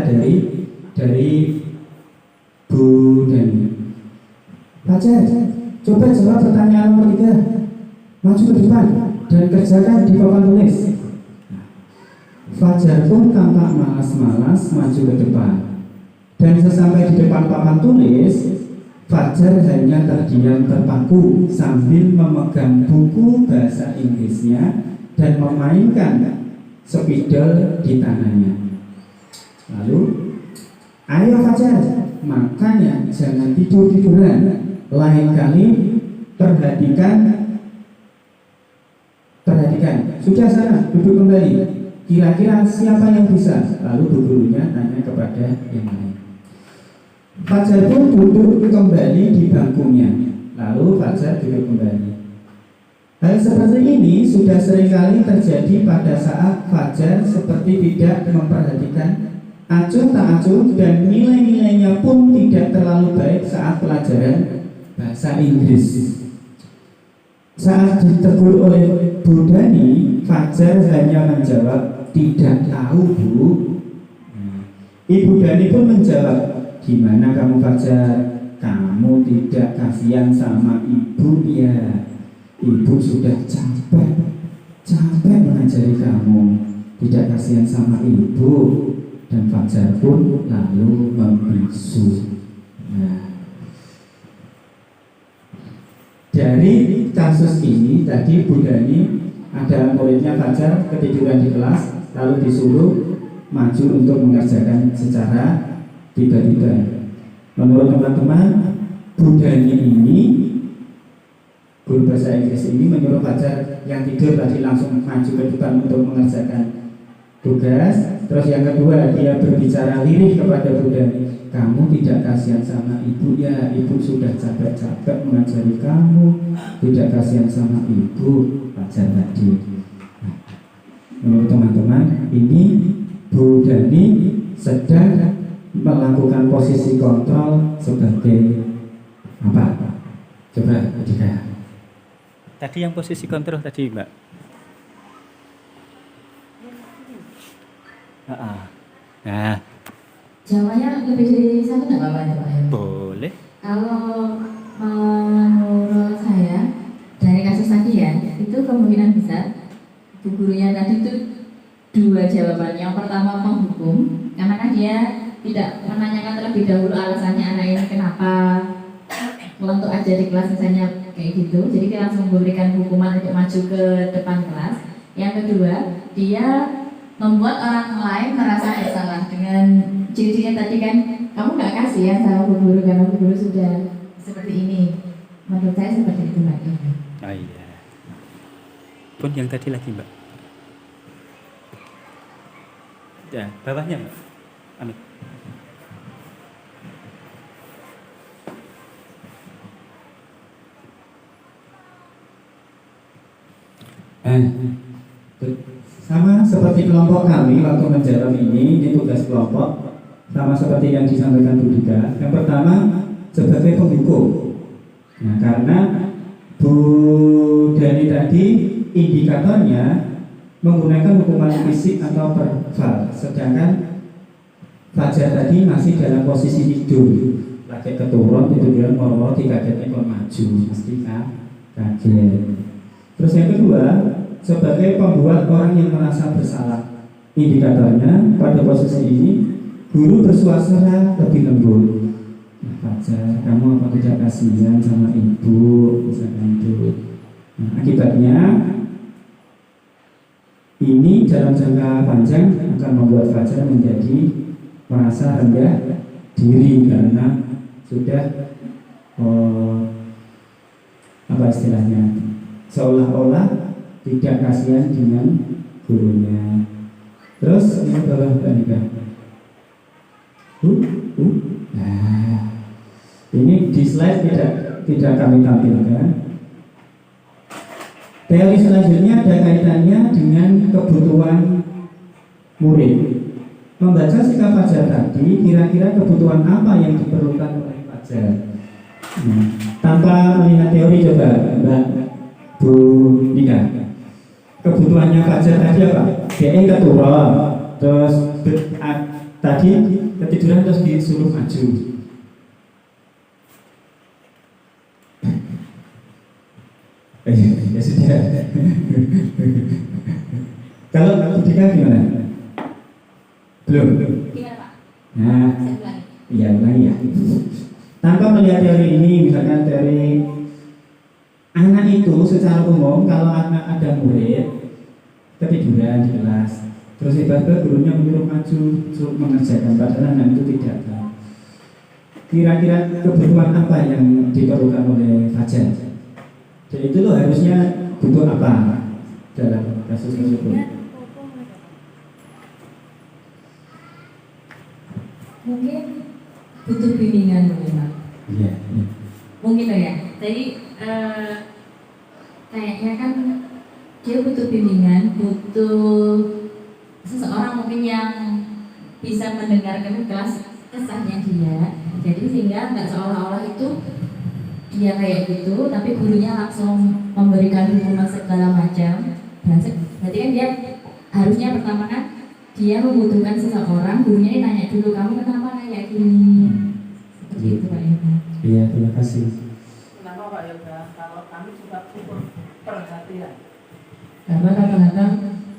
dari Budani. Fajar, coba jawab pertanyaan nomor 3. Maju ke depan dan kerjakan di papan tulis. Fajar pun tampak malas-malas maju ke depan. Dan sesampai di depan papan tulis, Fajar hanya terdiam terpaku sambil memegang buku bahasa Inggrisnya dan memainkan spidol di tangannya. Lalu, ayo Fajar, makanya jangan tidur-tiduran. Lain kali perhatikan. Sudah sana, duduk kembali. Kira-kira siapa yang bisa? Lalu bu gurunya tanya kepada yang lain. Fajar pun duduk kembali di bangkunya. Lalu Fajar duduk kembali. Hal seperti ini sudah seringkali terjadi pada saat Fajar seperti tidak memperhatikan acuh tak acuh dan nilai-nilainya pun tidak terlalu baik saat pelajaran bahasa Inggris. Saat ditegur oleh Budani, Fajar hanya menjawab, tidak tahu Bu. Ibu Dani pun menjawab, gimana kamu Fajar? Kamu tidak kasihan sama ibu ya? Ibu sudah capek mengajari kamu, tidak kasihan sama ibu. Dan Fajar pun lalu membisu. Nah, dari kasus ini tadi Bu Dani ada muridnya Fajar ketiduran di kelas, lalu disuruh maju untuk mengerjakan secara tiba-tiba. Menurut teman-teman, Bu Dani ini, guru bahasa Inggris ini menyuruh Fajar yang tidur tadi langsung maju ke depan untuk mengerjakan tugas. Terus yang kedua, dia berbicara lirih kepada Bu Dani, kamu tidak kasihan sama ibu ya? Ibu sudah capek-capek mengajari kamu, tidak kasihan sama ibu. Fajar tadi. Menurut teman-teman, ini Bu Dani sedang melakukan posisi kontrol sebagai apa? Coba Adika. Tadi yang posisi kontrol tadi, Mbak. Nah, Jawabannya lebih dari satu nggak apa-apa ya Pak? boleh. Kalau menurut saya dari kasus tadi ya, itu kemungkinan besar bu gurunya tadi itu dua jawaban. Yang pertama menghukum, karena kan dia tidak menanyakan terlebih dahulu alasannya anak ini kenapa untuk aja di kelas misalnya kayak gitu. Jadi dia langsung memberikan hukuman untuk maju ke depan kelas. Yang kedua, dia membuat orang lain merasa bersalah dengan ciri-cirinya tadi kan, kamu nggak kasih ya sama bu guru karena bu guru sudah seperti ini. Menurut saya seperti itu Mbak. Oh iya. Pun yang tadi lagi Mbak. Ya, bawahnya Mbak. Amin. Sama seperti kelompok kami waktu menjawab ini tugas kelompok sama seperti yang disampaikan Bu Dika. Yang pertama sebagai penghukum. Nah, karena Bu Dani tadi indikatornya menggunakan hukuman fisik atau verbal, sedangkan Fajar tadi masih dalam posisi tidur, lagi keturun itu dia mau dikagetkan kok maju, pasti kan kaget. Terus yang kedua, sebagai pembuat orang yang merasa bersalah, indikatornya pada posisi ini guru bersuasana lebih lembut. Nah, Fajar, kamu apa tidak kasihan sama ibu, misalkan itu. Nah, akibatnya ini dalam jangka panjang akan membuat Fajar menjadi merasa rendah diri karena sudah apa istilahnya, seolah-olah tidak kasihan dengan gurunya. Terus ini bawah Anika. Nah, ini di slide tidak kami tampilkan. Teori selanjutnya ada kaitannya dengan kebutuhan murid. Membaca sikap Fajar tadi, kira-kira kebutuhan apa yang diperlukan oleh Fajar? Tanpa melihat teori, coba Mbak Bu Nika. Kebutuhannya Fajar tadi apa? Dia keturun, terus tadi ketiduran terus disuruh maju. Ya sudah. Kalau Bu Nika gimana? Belum. Gimana Pak? Nah, iya ulangi ya. Tanpa melihat teori ini, misalkan teori anak itu secara umum, kalau anak ada murid ketiduran di kelas, terus tiba-tiba gurunya menyuruh maju untuk mengerjakan, padahal anak itu tidak tahu. Kira-kira kebutuhan apa yang diperlukan oleh Fajar? Jadi itu loh harusnya butuh apa dalam kasus tersebut? Mungkin butuh bimbingan mungkin Pak. Iya. Mungkin ya. Jadi kayaknya kan dia butuh bimbingan, butuh seseorang mungkin yang bisa mendengarkan kelas kesahnya dia. Jadi sehingga nggak seolah-olah itu dia kayak gitu, tapi gurunya langsung memberikan hukuman segala macam. Berarti kan dia harusnya pertama kan dia membutuhkan seseorang, gurunya ditanya dulu, kamu kenapa kayak gini? Seperti itu Pak Yoga. Iya, terima kasih. Kenapa Pak Yoga? Kalau kami juga cukup perhatian. Karena kadang-kadang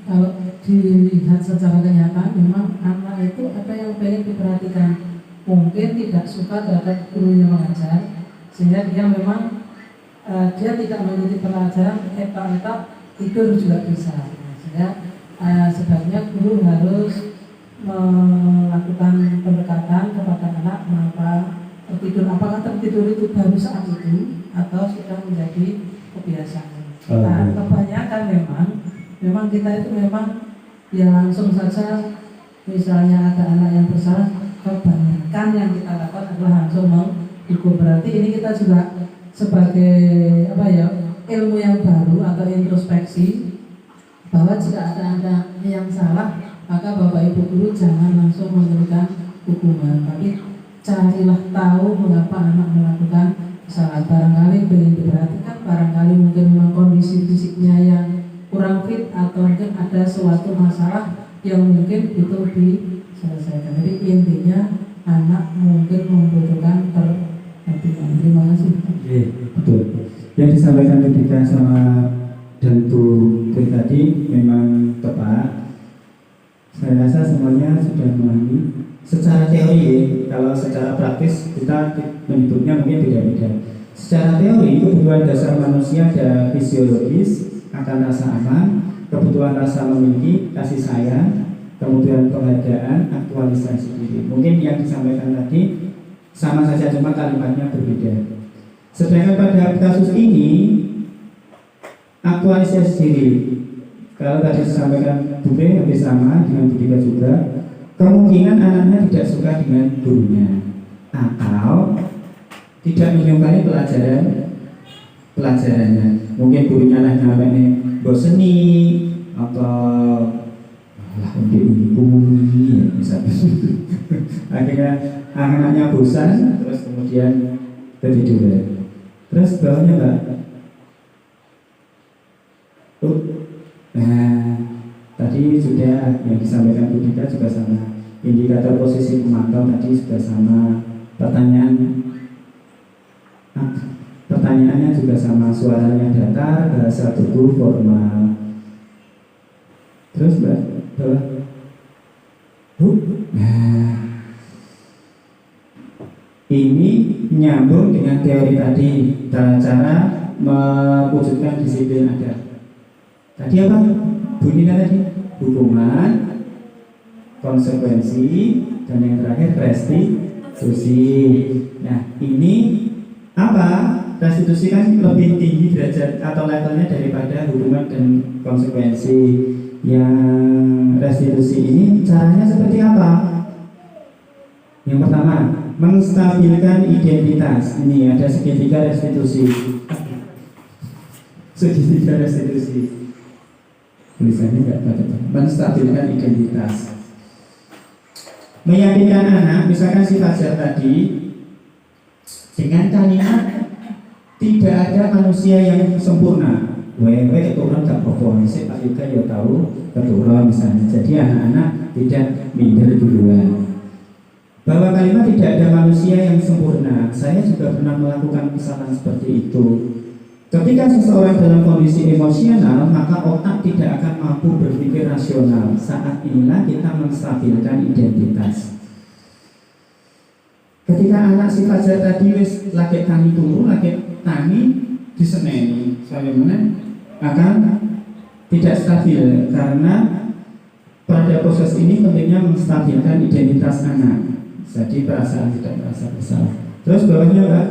kalau dilihat secara kenyataan memang anak itu ada yang pengen diperhatikan, mungkin tidak suka terhadap gurunya mengajar, sehingga dia memang dia tidak mengikuti pelajaran, eta tidur juga bisa. Sehingga sebaiknya guru harus melakukan pendekatan kepada anak mengapa tertidur, apakah tertidur itu baru saat itu atau sudah menjadi kebiasaan. Nah, kebanyakan memang kita itu memang ya langsung saja, misalnya ada anak yang bersalah, kebanyakan yang kita lakukan adalah langsung menghukum. Berarti ini kita juga sebagai ilmu yang baru atau introspeksi, bahwa jika ada anak yang salah, maka Bapak Ibu guru jangan langsung memberikan hukuman, tapi carilah tahu mengapa anak melakukan kesalahan. Barangkali ingin diperhatikan, barangkali mungkin memang kondisi fisiknya yang kurang fit, atau mungkin ada suatu masalah yang mungkin itu diselesaikan. Jadi intinya anak mungkin membutuhkan perhatian. Terima kasih. Betul. Yang disampaikan ketika sama dan Bu Tri tadi memang tepat. Saya rasa semuanya sudah memahami. Secara teori, kalau secara praktis kita menyebutnya mungkin beda-beda. Secara teori, kebutuhan dasar manusia ada fisiologis, akan rasa aman, kebutuhan rasa memiliki, kasih sayang, kemudian penghargaan, aktualisasi diri. Mungkin yang disampaikan tadi sama saja, cuma kalimatnya berbeda. Sedangkan pada kasus ini aktualisasi diri, kalau tadi disampaikan Bu Tri hampir sama dengan Bu Dika juga, kemungkinan anaknya tidak suka dengan gurunya atau tidak menyukai pelajarannya. Mungkin gurunya lah namanya boseni atau untuk ibu misalnya. Akhirnya anaknya bosan, terus kemudian ketiduran. Terus bawahnya Mbak. Nah, tadi sudah yang disampaikan Bu Dika juga sama. Indikator posisi pemantau tadi sudah sama. Pertanyaannya juga sama, suaranya datar, bahasa tubuh formal. Terus Mbak, nah, ini nyambung dengan teori tadi, cara mewujudkan disiplin ada. Tadi apa bunyinya tadi? Hukuman, konsekuensi, dan yang terakhir restitusi. Nah, ini apa? Restitusi kan lebih tinggi derajat atau levelnya daripada hukuman dan konsekuensi. Yang restitusi ini caranya seperti apa? Yang pertama, menstabilkan identitas. Ini ada segitiga restitusi. Segitiga restitusi. Tulisannya enggak baca. Menstabilkan identitas. Meyakinkan anak, misalkan si Fajar tadi dengan kalimat tidak ada manusia yang sempurna. Wewe keturun gak apa-apa, sih Pak Yuka ya tahu keturun misalnya. Jadi anak-anak tidak minder duluan. Bahwa kalimat tidak ada manusia yang sempurna. Saya juga pernah melakukan kesalahan seperti itu. Ketika seseorang dalam kondisi emosional, maka otak tidak akan mampu berpikir rasional. Saat inilah kita menstabilkan identitas. Ketika anak si Fajar tadi wis lagi tani turu, lagi tani diseneni, saya mana akan tidak stabil karena pada proses ini pentingnya menstabilkan identitas anak. Jadi perasaan tidak merasa bersalah. Terus bawahnya Mbak,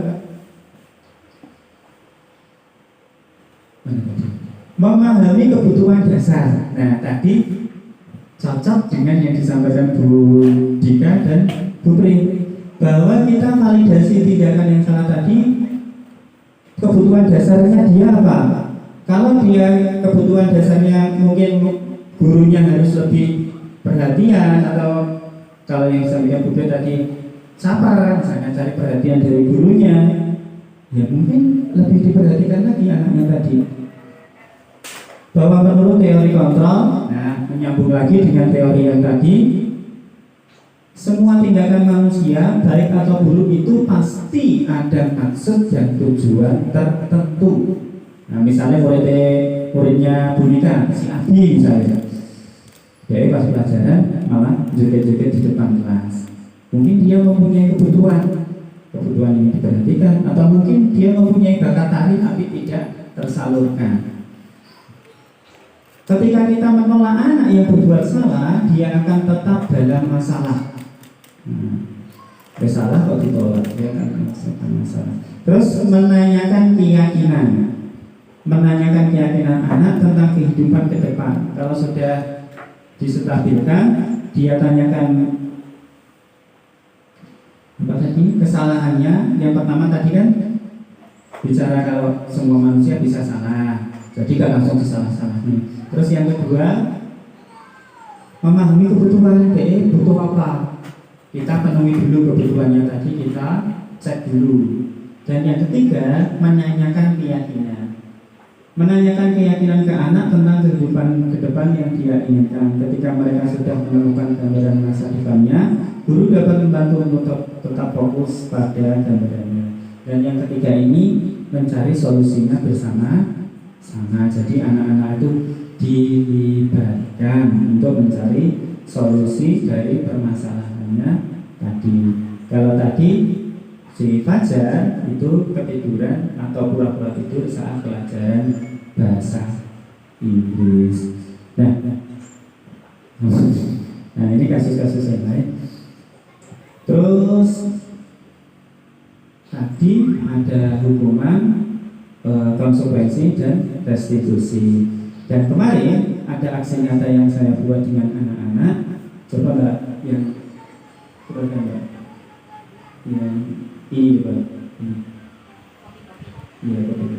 memahami kebutuhan dasar. Nah tadi cocok dengan yang disampaikan Bu Dika dan Bu Pri, bahwa kita validasi tindakan yang salah tadi. Kebutuhan dasarnya dia apa? Kalau dia kebutuhan dasarnya mungkin gurunya harus lebih perhatian, atau kalau yang disampaikan Bu Pri tadi sabar, misalnya cari perhatian dari gurunya, ya mungkin lebih diperhatikan lagi anaknya tadi. Bahwa menurut teori kontrol, nah menyambung lagi dengan teori yang tadi, semua tindakan manusia baik atau buruk itu pasti ada maksud dan tujuan tertentu. Nah, misalnya muridnya Bu Nika, si Abi misalnya, dia pas pelajaran malah joget-joget di depan kelas. Mungkin dia mempunyai kebutuhan ini diperhatikan, atau mungkin dia mempunyai bakat tari tapi tidak tersalurkan. Ketika kita menolak anak yang berbuat salah, dia akan tetap dalam masalah. Salah kok ditolak, dia akan merasakan masalah. Terus menanyakan keyakinan anak tentang kehidupan ke depan. Kalau sudah disetabilkan, dia tanyakan apa tadi kesalahannya. Yang pertama tadi kan bicara kalau semua manusia bisa salah, jadi gak langsung disalah-salahin. Terus yang kedua, memahami kebutuhan dia butuh apa. Kita penuhi dulu kebutuhannya tadi, kita cek dulu. Dan yang ketiga, menanyakan keyakinan ke anak tentang kehidupan ke depan yang dia inginkan. Ketika mereka sudah menemukan gambaran masa depannya, guru dapat membantu untuk tetap fokus pada gambarannya. Dan yang ketiga ini, mencari solusinya bersama-sama. Jadi anak-anak itu dilibatkan untuk mencari solusi dari permasalahannya tadi. Kalau tadi si Fajar itu ketiduran atau pura-pura tidur saat pelajaran bahasa Inggris. Nah ini kasus-kasus yang lain. Terus tadi ada hukuman, konsekuensi dan restitusi. Dan kemarin ada aksi nyata yang saya buat dengan anak-anak. Coba nggak yang yang ini coba. Iya betul.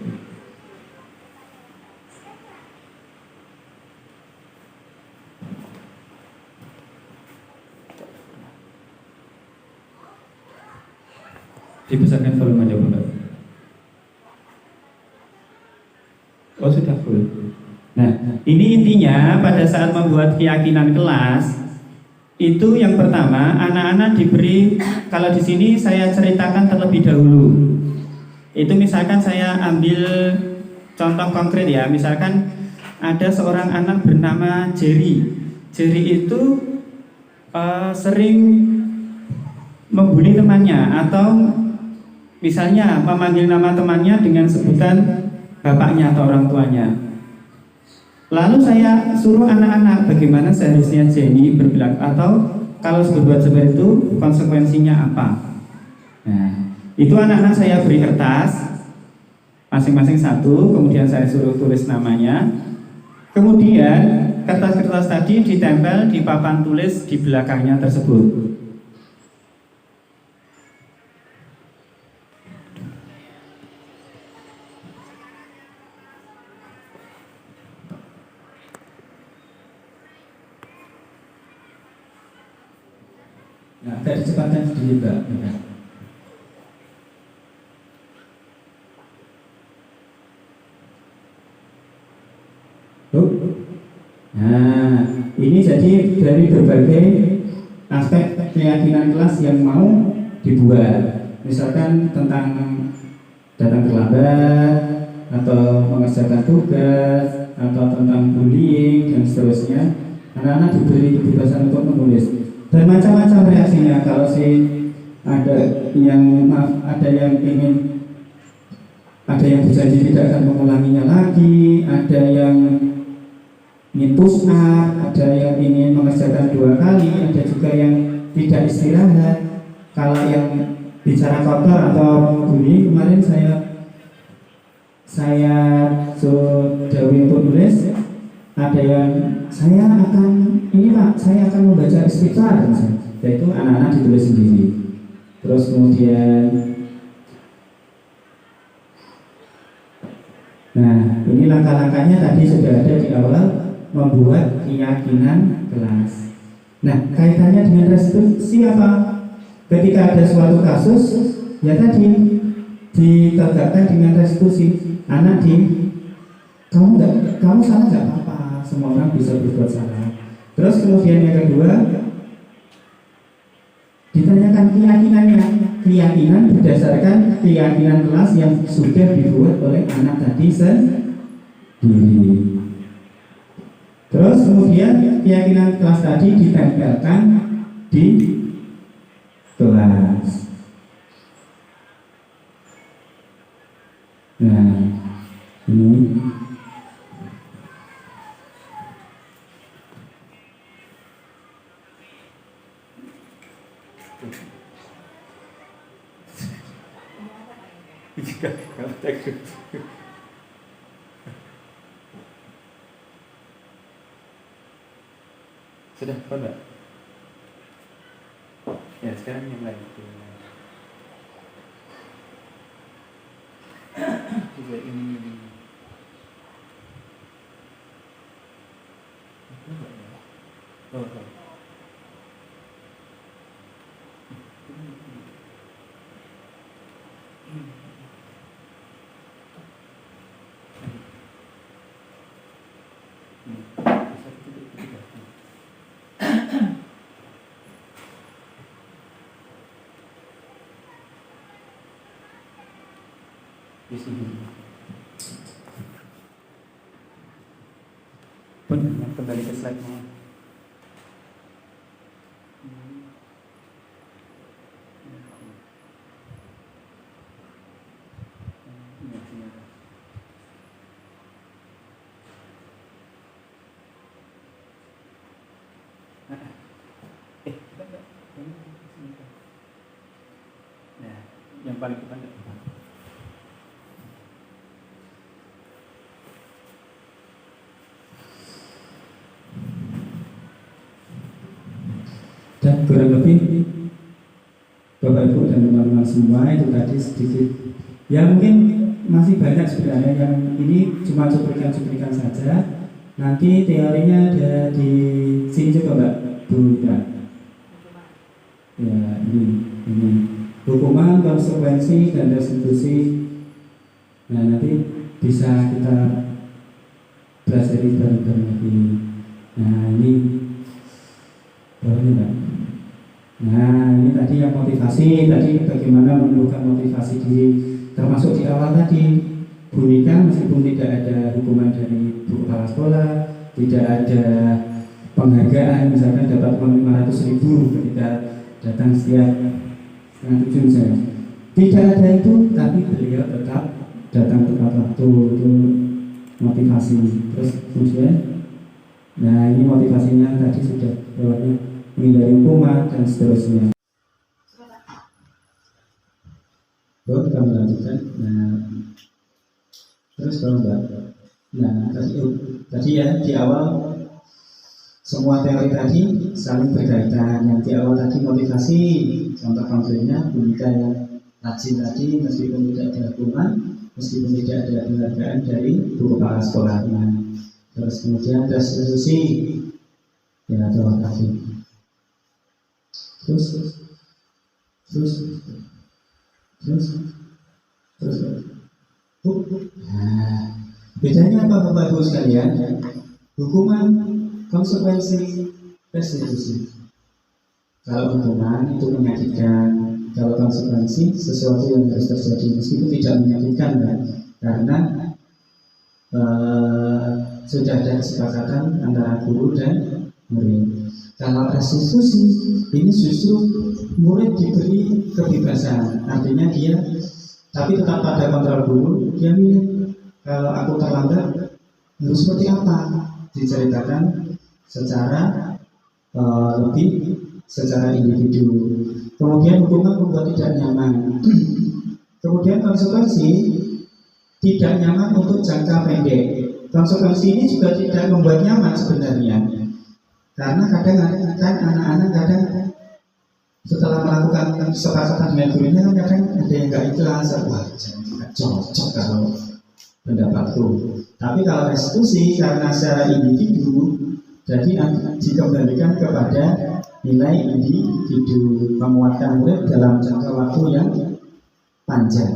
Dibesarkan volume aja Bapak. Oh sudah full. Nah, ini intinya pada saat membuat keyakinan kelas itu yang pertama anak-anak diberi, kalau di sini saya ceritakan terlebih dahulu. Itu misalkan saya ambil contoh konkret ya, misalkan ada seorang anak bernama Jerry. Jerry itu sering membuli temannya atau misalnya memanggil nama temannya dengan sebutan bapaknya atau orang tuanya. Lalu saya suruh anak-anak bagaimana seharusnya Jenny berperilaku, atau kalau berbuat seperti itu konsekuensinya apa. Nah, itu anak-anak saya beri kertas masing-masing satu, kemudian saya suruh tulis namanya. Kemudian kertas-kertas tadi ditempel di papan tulis di belakangnya tersebut. Nah, agak dicepatkan sedikit Mbak. Nah, ini jadi dari berbagai aspek keyakinan kelas yang mau dibuat. Misalkan tentang datang terlambat, atau mengerjakan tugas, atau tentang bullying dan seterusnya. Anak-anak diberi kebebasan untuk menulis. Dan macam-macam reaksinya. Kalau ada yang berjanji tidak akan mengulanginya lagi, ada yang ingin push up, ada yang ingin mengerjakan 2 kali, ada juga yang tidak istirahat. Kalau yang bicara kotor atau bullying, kemarin saya Dawi untuk nulis, ada yang saya akan membaca istighfar, yaitu anak-anak ditulis sendiri. Terus kemudian, nah ini langkah-langkahnya tadi sudah ada di awal, membuat keyakinan kelas. Nah kaitannya dengan restitusi apa? Ketika ada suatu kasus, ya tadi ditegakkan dengan restitusi. Anak kamu salah nggak apa-apa, semua orang bisa berbuat salah. Terus kemudian yang kedua, ditanyakan keyakinan berdasarkan keyakinan kelas yang sudah dibuat oleh anak tadi sendiri. Terus kemudian keyakinan kelas tadi ditempelkan di kelas. Nah, ini sudah pada ya sekarang yang lain juga ini oh. Di sini. Pun kembali ke slide mau. Nah, yang paling depan. Dan kurang lebih Bapak Ibu dan teman-teman semua itu tadi sedikit, ya mungkin masih banyak sebenarnya, yang ini cuma cuplikan-cuplikan saja. Nanti teorinya ada di sini juga Mbak Bu Ida. Ya ini hukuman, konsekuensi dan restitusi. Nah nanti bisa kita pelajari bareng-bareng lagi. Nah ini Mbak. Nah ini tadi yang motivasi, tadi bagaimana menumbuhkan motivasi diri, termasuk di awal tadi bunyikan meskipun tidak ada hukuman dari bu kepala sekolah, tidak ada penghargaan, misalkan dapat uang 500.000 ketika datang setiap setengah 7 misalnya, tidak ada itu, tapi beliau tetap datang tepat waktu, itu motivasi. Terus kemudian, nah ini motivasinya tadi sudah lewatnya menghindari hukuman dan seterusnya. Baru kita melanjutkan. Nah, terus kalau Mbak, nah tadi ya di awal semua teori tadi saling berkaitan. Yang di awal tadi motivasi, contoh konkretnya boneka yang rajin tadi, meskipun tidak ada hukuman, meskipun tidak ada penghargaan dari bu kepala sekolahnya. Terus kemudian restitusi, ya terima kasih. Terus nah, bedanya apa Bapak Ibu sekalian? Hukuman, konsekuensi, restitusi. Kalau hukuman itu menyakitkan, kalau konsekuensi sesuatu yang harus terjadi meskipun tidak menyakitkan kan? Karena sudah ada kesepakatan antara guru dan murid. Kalau restitusi ini justru murid diberi kebebasan, artinya dia tapi tetap pada kontrol guru, dia milih kalau aku terlambat harus seperti apa, diceritakan secara lebih secara individu. Kemudian hukuman membuat tidak nyaman. Kemudian konsekuensi tidak nyaman untuk jangka pendek. Konsekuensi ini juga tidak membuat nyaman sebenarnya. Karena kadang kan anak-anak kadang setelah melakukan kesepakatan dengan gurunya kan kadang ada yang nggak ikhlas, wah jangan cocok kalau pendapatku. Tapi kalau restitusi karena secara individu, jadi dikembalikan kepada nilai individu, menguatkan murid dalam jangka waktu yang panjang.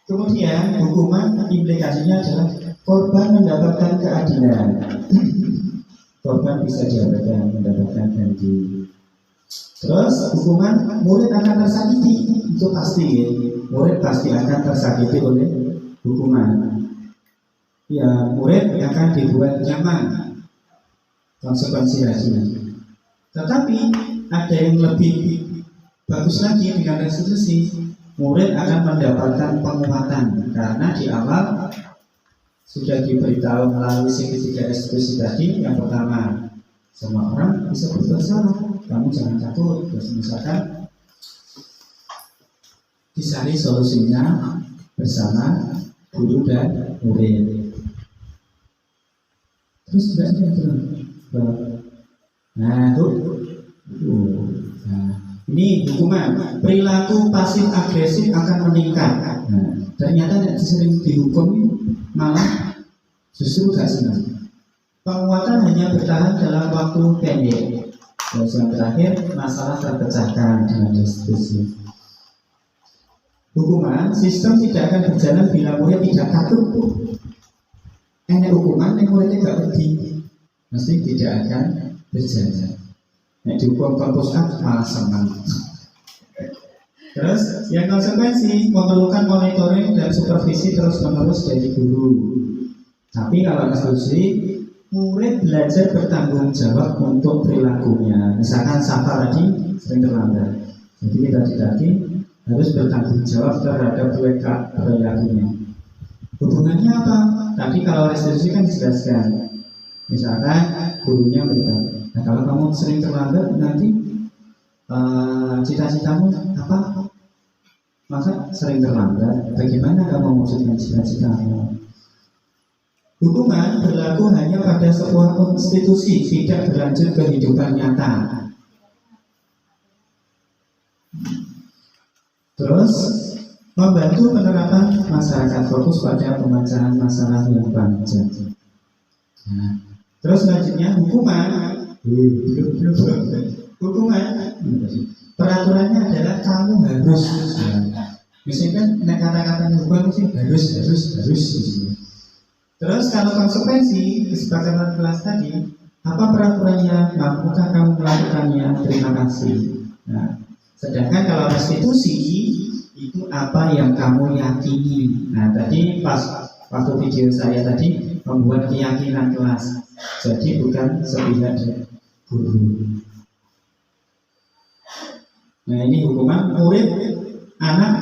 Kemudian hukuman implikasinya adalah korban mendapatkan keadilan. korban bisa diabaikan, mendapatkan ganti. Terus hukuman murid akan tersakiti, itu pasti ya. Murid pasti akan tersakiti oleh hukuman. Ya, murid akan dibuat nyaman konsekuensi hasilnya. Tetapi ada yang lebih bagus lagi dengan restitusi. Murid akan mendapatkan penguatan karena di awal sudah diberitahu melalui segitiga restitusi tadi. Yang pertama, semua orang bisa berbuat salah, kamu jangan takut. Terus misalkan dicari solusinya bersama guru dan murid. Terus juga nah tuh, nah, ini hukuman perilaku pasif agresif akan meningkat. Nah, ternyata yang sering dihukum malah justru gak senang. Penguatan hanya bertahan dalam waktu pendek. Terus yang terakhir, masalah terpecahkan dengan restitusi. Hukuman sistem tidak akan berjalan bila murid tidak takut. Enak hukuman yang muridnya gak pedih, mesti tidak akan berjalan. Nek dihukum kampus malah senang. Terus yang konsekuensi memerlukan monitoring dan supervisi terus-menerus dari guru. Tapi kalau restitusi, murid belajar bertanggung jawab untuk perilakunya. Misalkan Safa tadi sering terlambat, jadi kita tadi harus bertanggung jawab terhadap perilakunya. Hubungannya apa? Tadi kalau restitusi kan dijelaskan. Misalkan gurunya beritahu, nah kalau kamu sering terlambat nanti cita-citamu apa? Masa sering terlambat? Bagaimana kamu mewujudkan cita-citamu? Hukuman berlaku hanya pada sebuah institusi, tidak berlanjut ke kehidupan nyata. Terus membantu penerapan masyarakat fokus pada pemecahan masalah yang panjang. Nah, terus selanjutnya hukuman. Hukuman peraturannya adalah kamu harus. Misalkan kata-kata hukuman sih harus. Terus kalau konsekuensi kesepakatan kelas tadi, apa peraturannya? Mampukah kamu melakukannya? Terima kasih. Nah, sedangkan kalau restitusi itu apa yang kamu yakini. Nah tadi pas waktu video saya tadi membuat keyakinan kelas, jadi bukan sepihak guru. Nah ini hukuman murid anak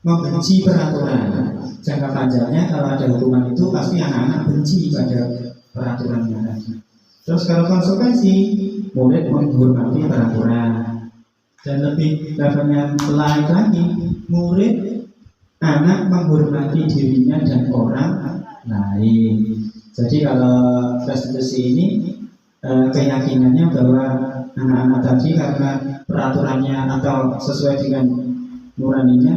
membenci peraturan. Jangka panjangnya kalau ada hukuman itu pasti anak-anak benci pada peraturannya tadi. Terus kalau konsekuensi, murid menghormati peraturan. Dan lebih levelnya lain lagi, murid anak menghormati dirinya dan orang lain. Jadi kalau restitusi ini keyakinannya bahwa anak-anak tadi karena peraturannya atau sesuai dengan nuraninya,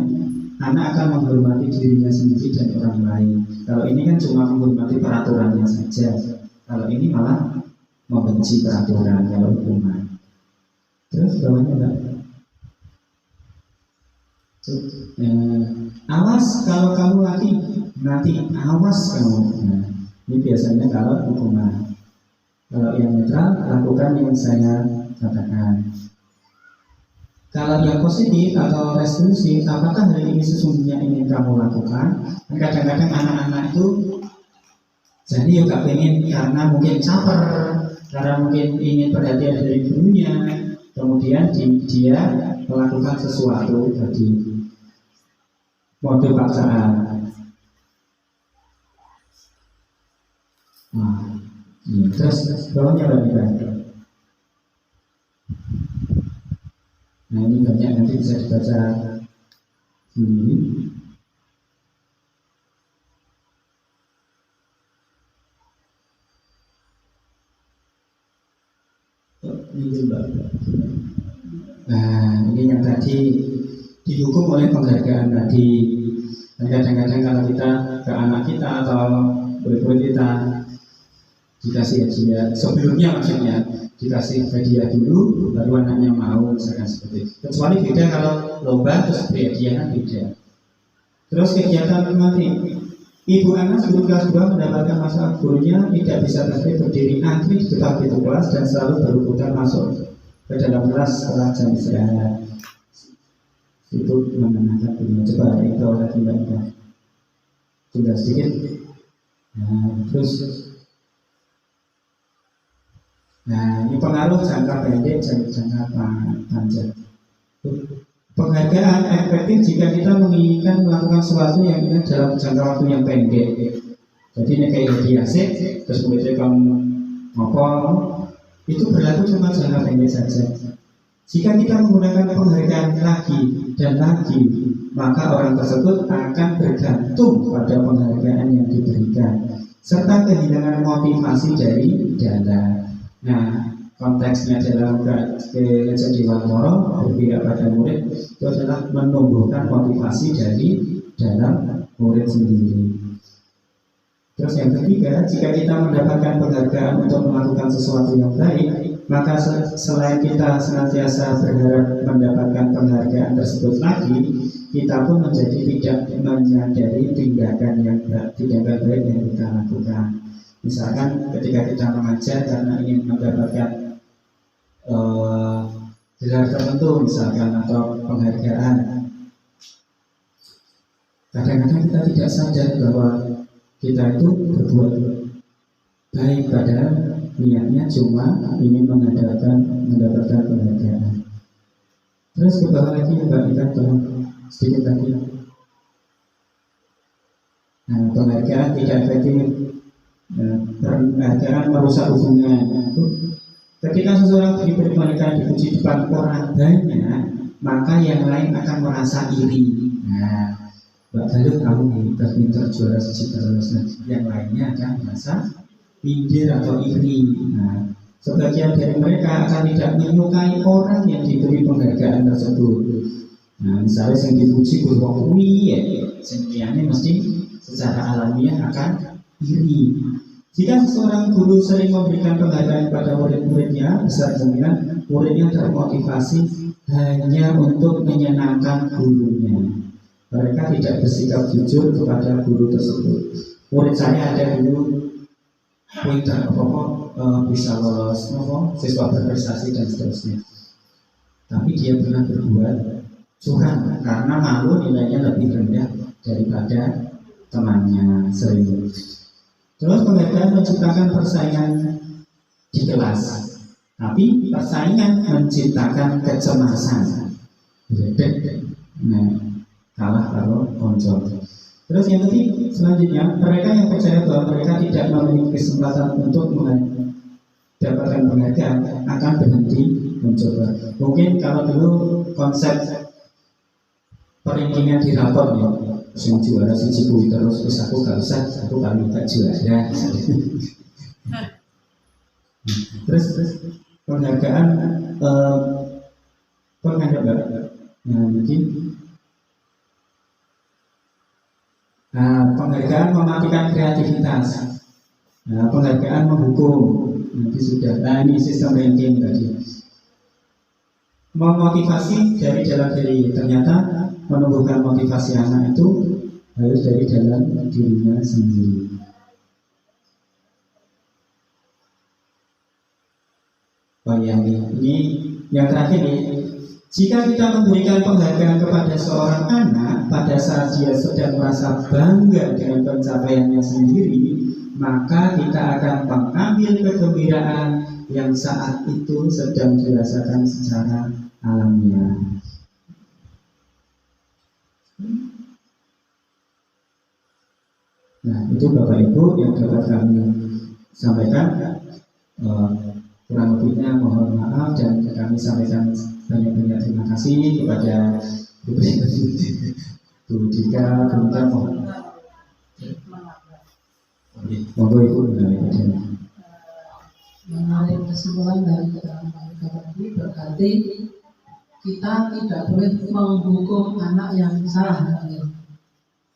anak akan menghormati dirinya sendiri dan orang lain. Kalau ini kan cuma menghormati peraturannya saja. Kalau ini malah membenci peraturan kalau hukuman. Terus bawahnya enggak? Awas kalau kamu nanti awas kamu. Nah, ini biasanya kalau hukuman. Kalau yang netral, lakukan yang saya katakan. Kalau yang positif atau restitusi, apakah hal ini sesungguhnya ingin kamu lakukan? Kadang-kadang anak-anak itu jadi juga pengen karena mungkin caper, karena mungkin ingin perhatian dari gurunya, kemudian dia melakukan sesuatu tadi mode paksaan. Nah, terus bawahnya lagi kan. Nah ini banyak, nanti bisa dibaca ini. Nah ini yang tadi dihukum oleh penghargaan tadi. Dan kadang-kadang kalau kita ke anak kita atau murid-murid kita dikasih hadiah, sebelumnya maksudnya dikasih hadiah dulu, baru anaknya mau, misalkan seperti itu. Kecuali beda kalau lomba terus beri hadiah kan beda. Terus kegiatan nanti Ibu anak guru kelas 2 mendapatkan masalah gurunya tidak bisa tertib berdiri antri di depan pintu kelas dan selalu berputar masuk ke dalam kelas setelah jam istirahat. Itu menenangkan gurunya. Coba itu lagi mbak, tinggal sedikit. Nah, ini pengaruh jangka pendek, jangka panjang. Penghargaan efektif jika kita menginginkan melakukan sesuatu yang dalam jangka waktu yang pendek. Jadi ini kayak biasa, terus kemudian kamu ngopong, itu berlaku cuma jangka pendek saja. Jika kita menggunakan penghargaan lagi dan lagi, maka orang tersebut akan bergantung pada penghargaan yang diberikan, serta kehilangan motivasi dari dalam. Nah, konteksnya dalam kejadian Moro berpihak pada murid itu adalah menumbuhkan motivasi dari dalam murid sendiri. Terus yang ketiga, jika kita mendapatkan penghargaan untuk melakukan sesuatu yang baik, maka selain kita senantiasa berharap mendapatkan penghargaan tersebut lagi, kita pun menjadi tidak menyadari tindakan baik yang kita lakukan. Misalkan ketika kita mengajar karena ingin mendapatkan gelar tertentu misalkan atau penghargaan, kadang-kadang kita tidak sadar bahwa kita itu berbuat baik pada niatnya cuma ingin mendapatkan penghargaan. Terus ke bawah lagi Mbak Ika, tolong sedikit lagi. Nah, penghargaan tidak efektif. Penghargaan merusak hubungan. Ketika seseorang diberi penghargaan dipuji depan orang banyak, maka yang lain akan merasa iri. Nah, Mbak Galuh kamu pintar juara siji terus, yang lainnya akan merasa minder atau iri. Nah, sebagian dari mereka akan tidak menyukai orang yang diberi penghargaan tersebut. Nah, misalnya yang dipuji guru kuwi ya, sentiannya mesti secara alamiah akan iri. Jika seorang guru sering memberikan penghargaan kepada murid-muridnya, besar kemungkinan muridnya termotivasi hanya untuk menyenangkan gurunya. Mereka tidak bersikap jujur kepada guru tersebut. Murid saya ada dulu pintar bisa lolos siswa berprestasi dan seterusnya. Tapi dia pernah berbuat curang karena malu nilainya lebih rendah daripada temannya sering. Terus penghargaan menciptakan persaingan di kelas, tapi persaingan menciptakan kecemasan. Nah, kalah kalau konco. Terus yang ketiga, selanjutnya mereka yang percaya bahwa mereka tidak memiliki kesempatan untuk mendapatkan penghargaan akan berhenti mencoba. Mungkin kalau dulu konsep peringkingan di rapor ya, yang juara siji kuwi terus aku gak usah, aku kali gak juara. Terus penghargaan mungkin penghargaan mematikan kreativitas. Penghargaan menghukum. Nanti sudah. Ini sistem ranking tadi. Memotivasi dari dalam diri. Ternyata menumbuhkan motivasi anak itu harus dari dalam dirinya sendiri. Ini yang terakhir nih. Jika kita memberikan penghargaan kepada seorang anak pada saat dia sedang merasa bangga dengan pencapaiannya sendiri, maka kita akan mengambil kegembiraan yang saat itu sedang dirasakan secara alamiah. Nah, itu Bapak Ibu yang dapat kami sampaikan. Kurang lebihnya mohon maaf dan kami sampaikan banyak-banyak terima kasih kepada Bu Dika, mohon. Monggo Ibu menarik kesimpulan dari keterangan tadi berarti kita tidak boleh menghukum anak yang salah,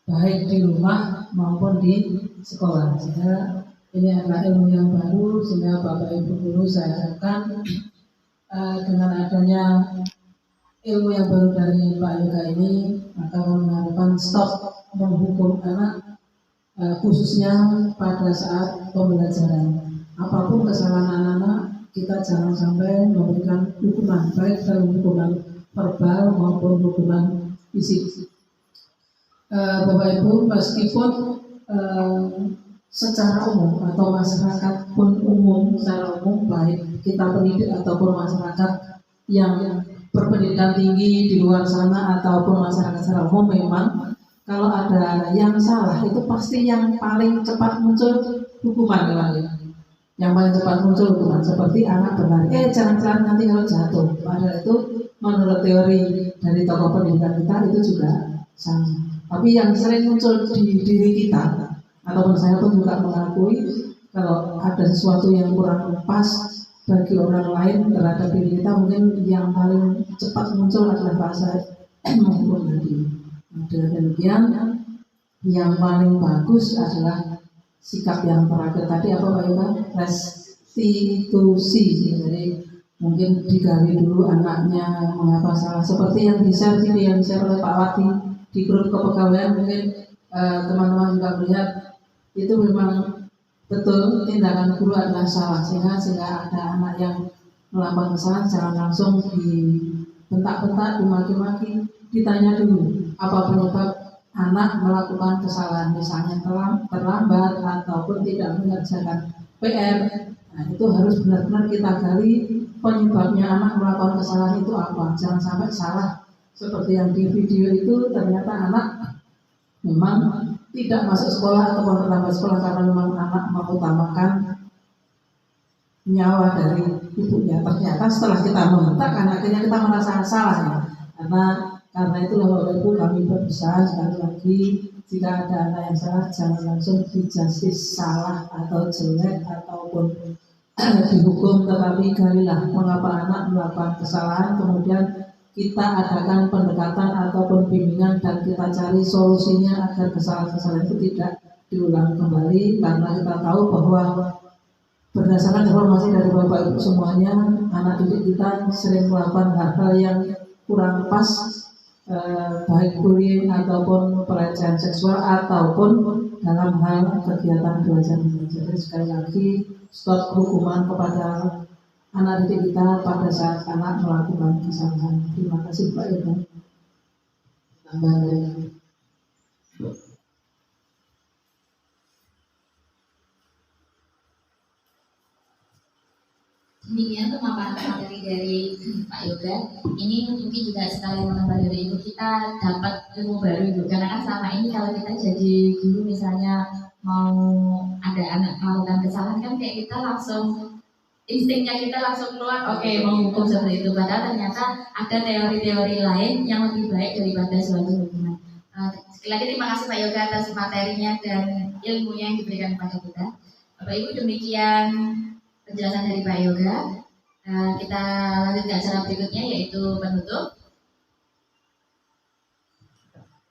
baik di rumah maupun di sekolah. Sehingga ini adalah ilmu yang baru, sehingga Bapak Ibu guru saya harapkan dengan adanya ilmu yang baru dari Pak Yoga ini, maka mengharapkan stop menghukum anak khususnya pada saat pembelajaran. Apapun kesalahan anak-anak, kita jangan sampai memberikan hukuman, baik dalam hukuman verbal maupun hukuman fisik. Bapak Ibu, meskipun secara umum atau masyarakat pun umum, secara umum baik kita pendidik ataupun masyarakat yang berpendidikan tinggi di luar sana ataupun masyarakat secara umum, memang kalau ada yang salah itu pasti yang paling cepat muncul hukuman ya. Yang paling cepat muncul hukuman seperti anak berlari, jangan nanti kalau jatuh. Padahal itu menurut teori dari tokoh pendidikan kita itu juga sama. Tapi yang sering muncul di diri kita, ataupun saya pun juga mengakui kalau ada sesuatu yang kurang pas bagi orang lain terhadap diri kita, mungkin yang paling cepat muncul adalah bahasa maupun tadi. Dengan demikian, yang paling bagus adalah sikap yang terakhir tadi apa Pak Yoga? Restitusi. Jadi mungkin digali dulu anaknya mengapa salah. Seperti yang di-share oleh Pak Wati di grup kepegawaian, mungkin teman-teman juga melihat itu memang betul tindakan guru adalah salah, sehingga ada anak yang melakukan kesalahan jangan langsung dibentak-bentak, dimaki-maki, ditanya dulu apa penyebab anak melakukan kesalahan, misalnya terlambat ataupun tidak mengerjakan PR. Nah, itu harus benar-benar kita gali penyebabnya anak melakukan kesalahan itu apa. Jangan sampai salah seperti yang di video itu, ternyata anak memang tidak masuk sekolah ataupun terlambat sekolah karena memang anak mengutamakan nyawa dari ibunya. Ternyata setelah kita membentak, akhirnya kita merasa salah ya. Karena itulah Bapak Ibu, kami berusaha sekali lagi, jika ada anak yang salah jangan langsung dijustis salah atau jelek ataupun dihukum, tetapi galilah mengapa anak melakukan kesalahan, kemudian kita adakan pendekatan ataupun bimbingan dan kita cari solusinya agar kesalahan-kesalahan itu tidak diulang kembali. Karena kita tahu bahwa berdasarkan informasi dari Bapak Ibu semuanya, anak didik kita sering melakukan hal-hal yang kurang pas, baik bullying ataupun pelecehan seksual ataupun dalam hal kegiatan belajar mengajar. Jadi sekali lagi, stop hukuman kepada anak didik kita pada saat anak melakukan kesalahan. Terima kasih Pak Ibu. Demikian pemaparan materi dari Pak Yoga. Ini mungkin juga sekali menambah dari itu, kita dapat ilmu baru itu. Karena kan selama ini kalau kita jadi guru misalnya mau ada anak melakukan kesalahan kan kayak kita langsung instingnya kita langsung keluar, oke, mau hukum seperti itu. Padahal ternyata ada teori-teori lain yang lebih baik daripada suatu hukuman. Sekali lagi terima kasih Pak Yoga atas materinya dan ilmunya yang diberikan kepada kita. Bapak Ibu, demikian penjelasan dari Pak Yoga. Kita lanjut ke acara berikutnya, yaitu penutup.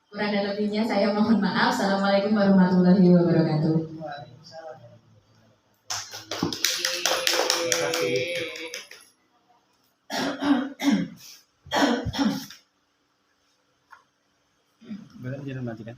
Kurang dan lebihnya saya mohon maaf. Assalamualaikum warahmatullahi wabarakatuh. Jangan matikan.